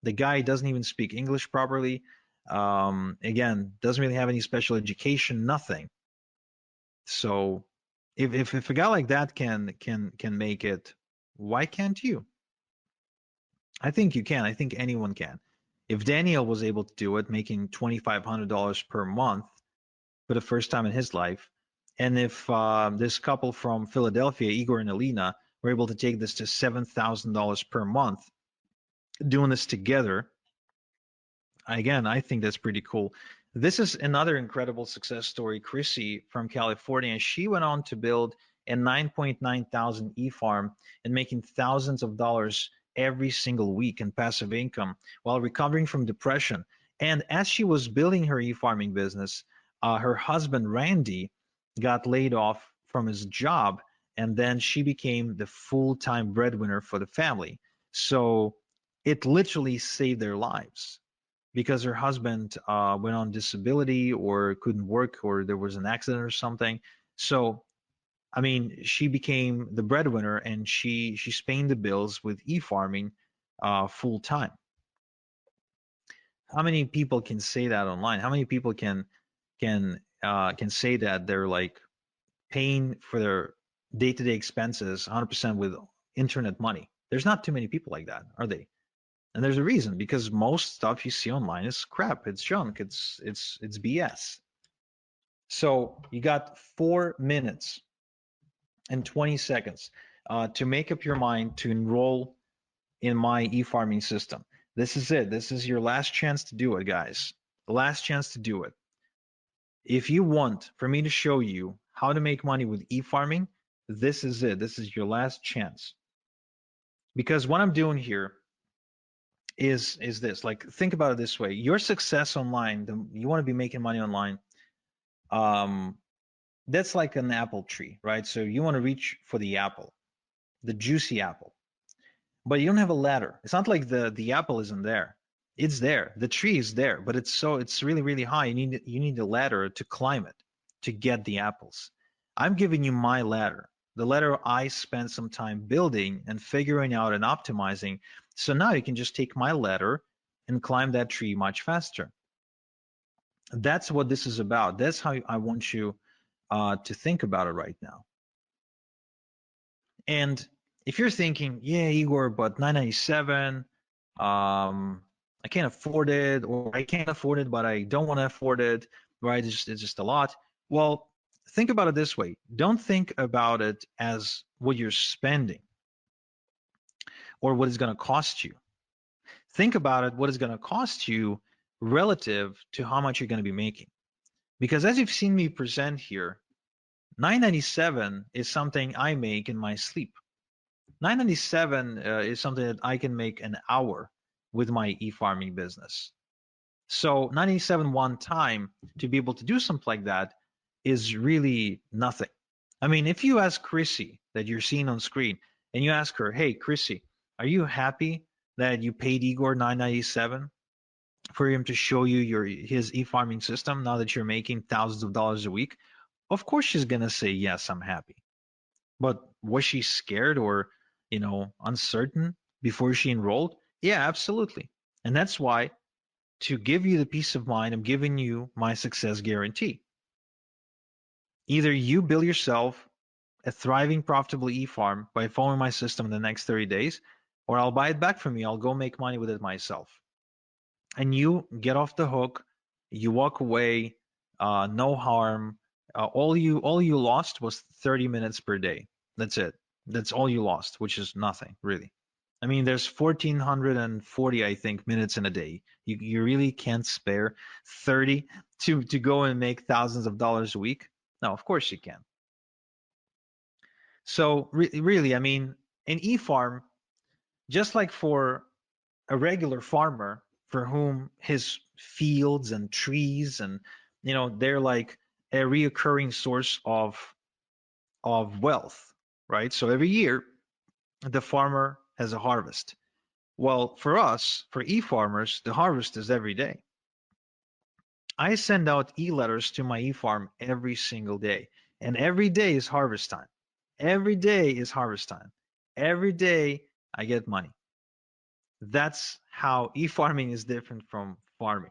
The guy doesn't even speak English properly. Again, doesn't really have any special education, nothing. So if a guy like that can make it, why can't you? I think you can. I think anyone can. If Daniel was able to do it, making $2,500 per month for the first time in his life, and if this couple from Philadelphia, Igor and Alina, were able to take this to $7,000 per month, doing this together, again, I think that's pretty cool. This is another incredible success story. Chrissy from California, she went on to build a 9.9 thousand e-farm and making thousands of dollars every single week in passive income while recovering from depression. And as she was building her e-farming business, her husband Randy got laid off from his job and then she became the full-time breadwinner for the family. So it literally saved their lives because her husband went on disability or couldn't work or there was an accident or something. So I mean, she became the breadwinner and she's paying the bills with e-farming full time. How many people can say that online? How many people can say that they're like paying for their day-to-day expenses 100% with internet money? There's not too many people like that, are they? And there's a reason, because most stuff you see online is crap, it's junk, it's BS. So you got 4 minutes and 20 seconds to make up your mind to enroll in my e-farming system. This is it. This is your last chance to do it, guys. The last chance to do it. If you want for me to show you how to make money with e-farming, this is it. This is your last chance. Because what I'm doing here is this. Like, think about it this way. Your success online, you want to be making money online. Um, that's like an apple tree, right? So you want to reach for the apple, the juicy apple. But you don't have a ladder. It's not like the apple isn't there. It's there. The tree is there, but it's really really high. You need a ladder to climb it to get the apples. I'm giving you my ladder. The ladder I spent some time building and figuring out and optimizing. So now you can just take my ladder and climb that tree much faster. That's what this is about. That's how I want you to think about it right now. And if you're thinking, yeah, Igor, but 997, I can't afford it, or I can't afford it, but I don't want to afford it, right? It's just a lot. Well, think about it this way. Don't think about it as what you're spending or what it's going to cost you. Think about it, what it's going to cost you relative to how much you're going to be making. Because as you've seen me present here, 997 is something I make in my sleep. 997 is something that I can make an hour with my e-farming business. So 997 one time to be able to do something like that is really nothing. I mean, if you ask Chrissy that you're seeing on screen and you ask her, hey, Chrissy, are you happy that you paid Igor 997 for him to show you his e-farming system now that you're making thousands of dollars a week? Of course she's going to say, yes, I'm happy. But was she scared or, uncertain before she enrolled? Yeah, absolutely. And that's why, to give you the peace of mind, I'm giving you my success guarantee. Either you build yourself a thriving, profitable e-farm by following my system in the next 30 days, or I'll buy it back from you. I'll go make money with it myself. And you get off the hook, you walk away, no harm. All you lost was 30 minutes per day. That's it. That's all you lost, which is nothing really. I mean, there's 1,440, I think, minutes in a day. You really can't spare 30 to go and make thousands of dollars a week. No, of course you can. So really, I mean, an e-farm, just like for a regular farmer for whom his fields and trees and they're like a reoccurring source of wealth, right? So every year the farmer has a harvest. Well, for us, for e-farmers, the harvest is every day. I send out e-letters to my e-farm every single day, and every day is harvest time. Every day is harvest time. Every day I get money. That's how e-farming is different from farming.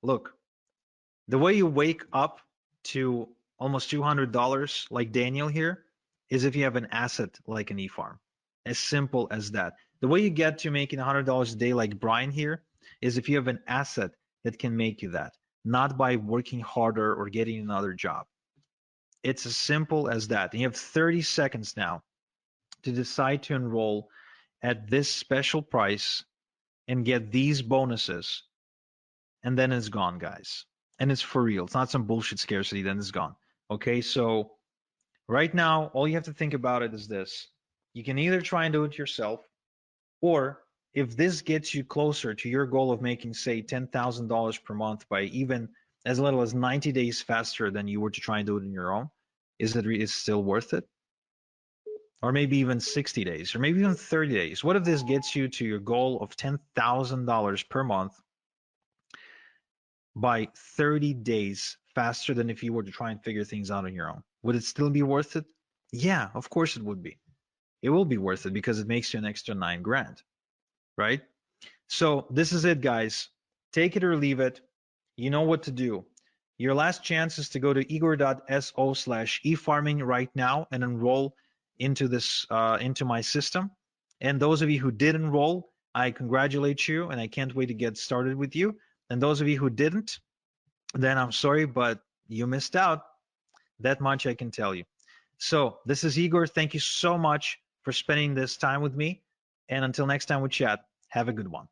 Look, the way you wake up to almost $200 like Daniel here is if you have an asset like an e-farm. As simple as that. The way you get to making $100 a day like Brian here is if you have an asset that can make you that, not by working harder or getting another job. It's as simple as that. And you have 30 seconds now to decide to enroll at this special price and get these bonuses, and then it's gone, guys. And it's for real. It's not some bullshit scarcity, then it's gone. Okay, so right now, all you have to think about it is this. You can either try and do it yourself, or if this gets you closer to your goal of making, say, $10,000 per month by even as little as 90 days faster than you were to try and do it on your own, is it still worth it? or maybe even 60 days, or maybe even 30 days? What if this gets you to your goal of $10,000 per month by 30 days faster than if you were to try and figure things out on your own? Would it still be worth it? Yeah, of course it would be. It will be worth it because it makes you an extra 9 grand, right? So this is it, guys. Take it or leave it. You know what to do. Your last chance is to go to igor.so/efarming right now and enroll into this into my system. And those of you who did enroll, I congratulate you, and I can't wait to get started with you. And those of you who didn't, then I'm sorry, but you missed out. That much I can tell you. So this is Igor. Thank you so much for spending this time with me. And until next time we chat, have a good one.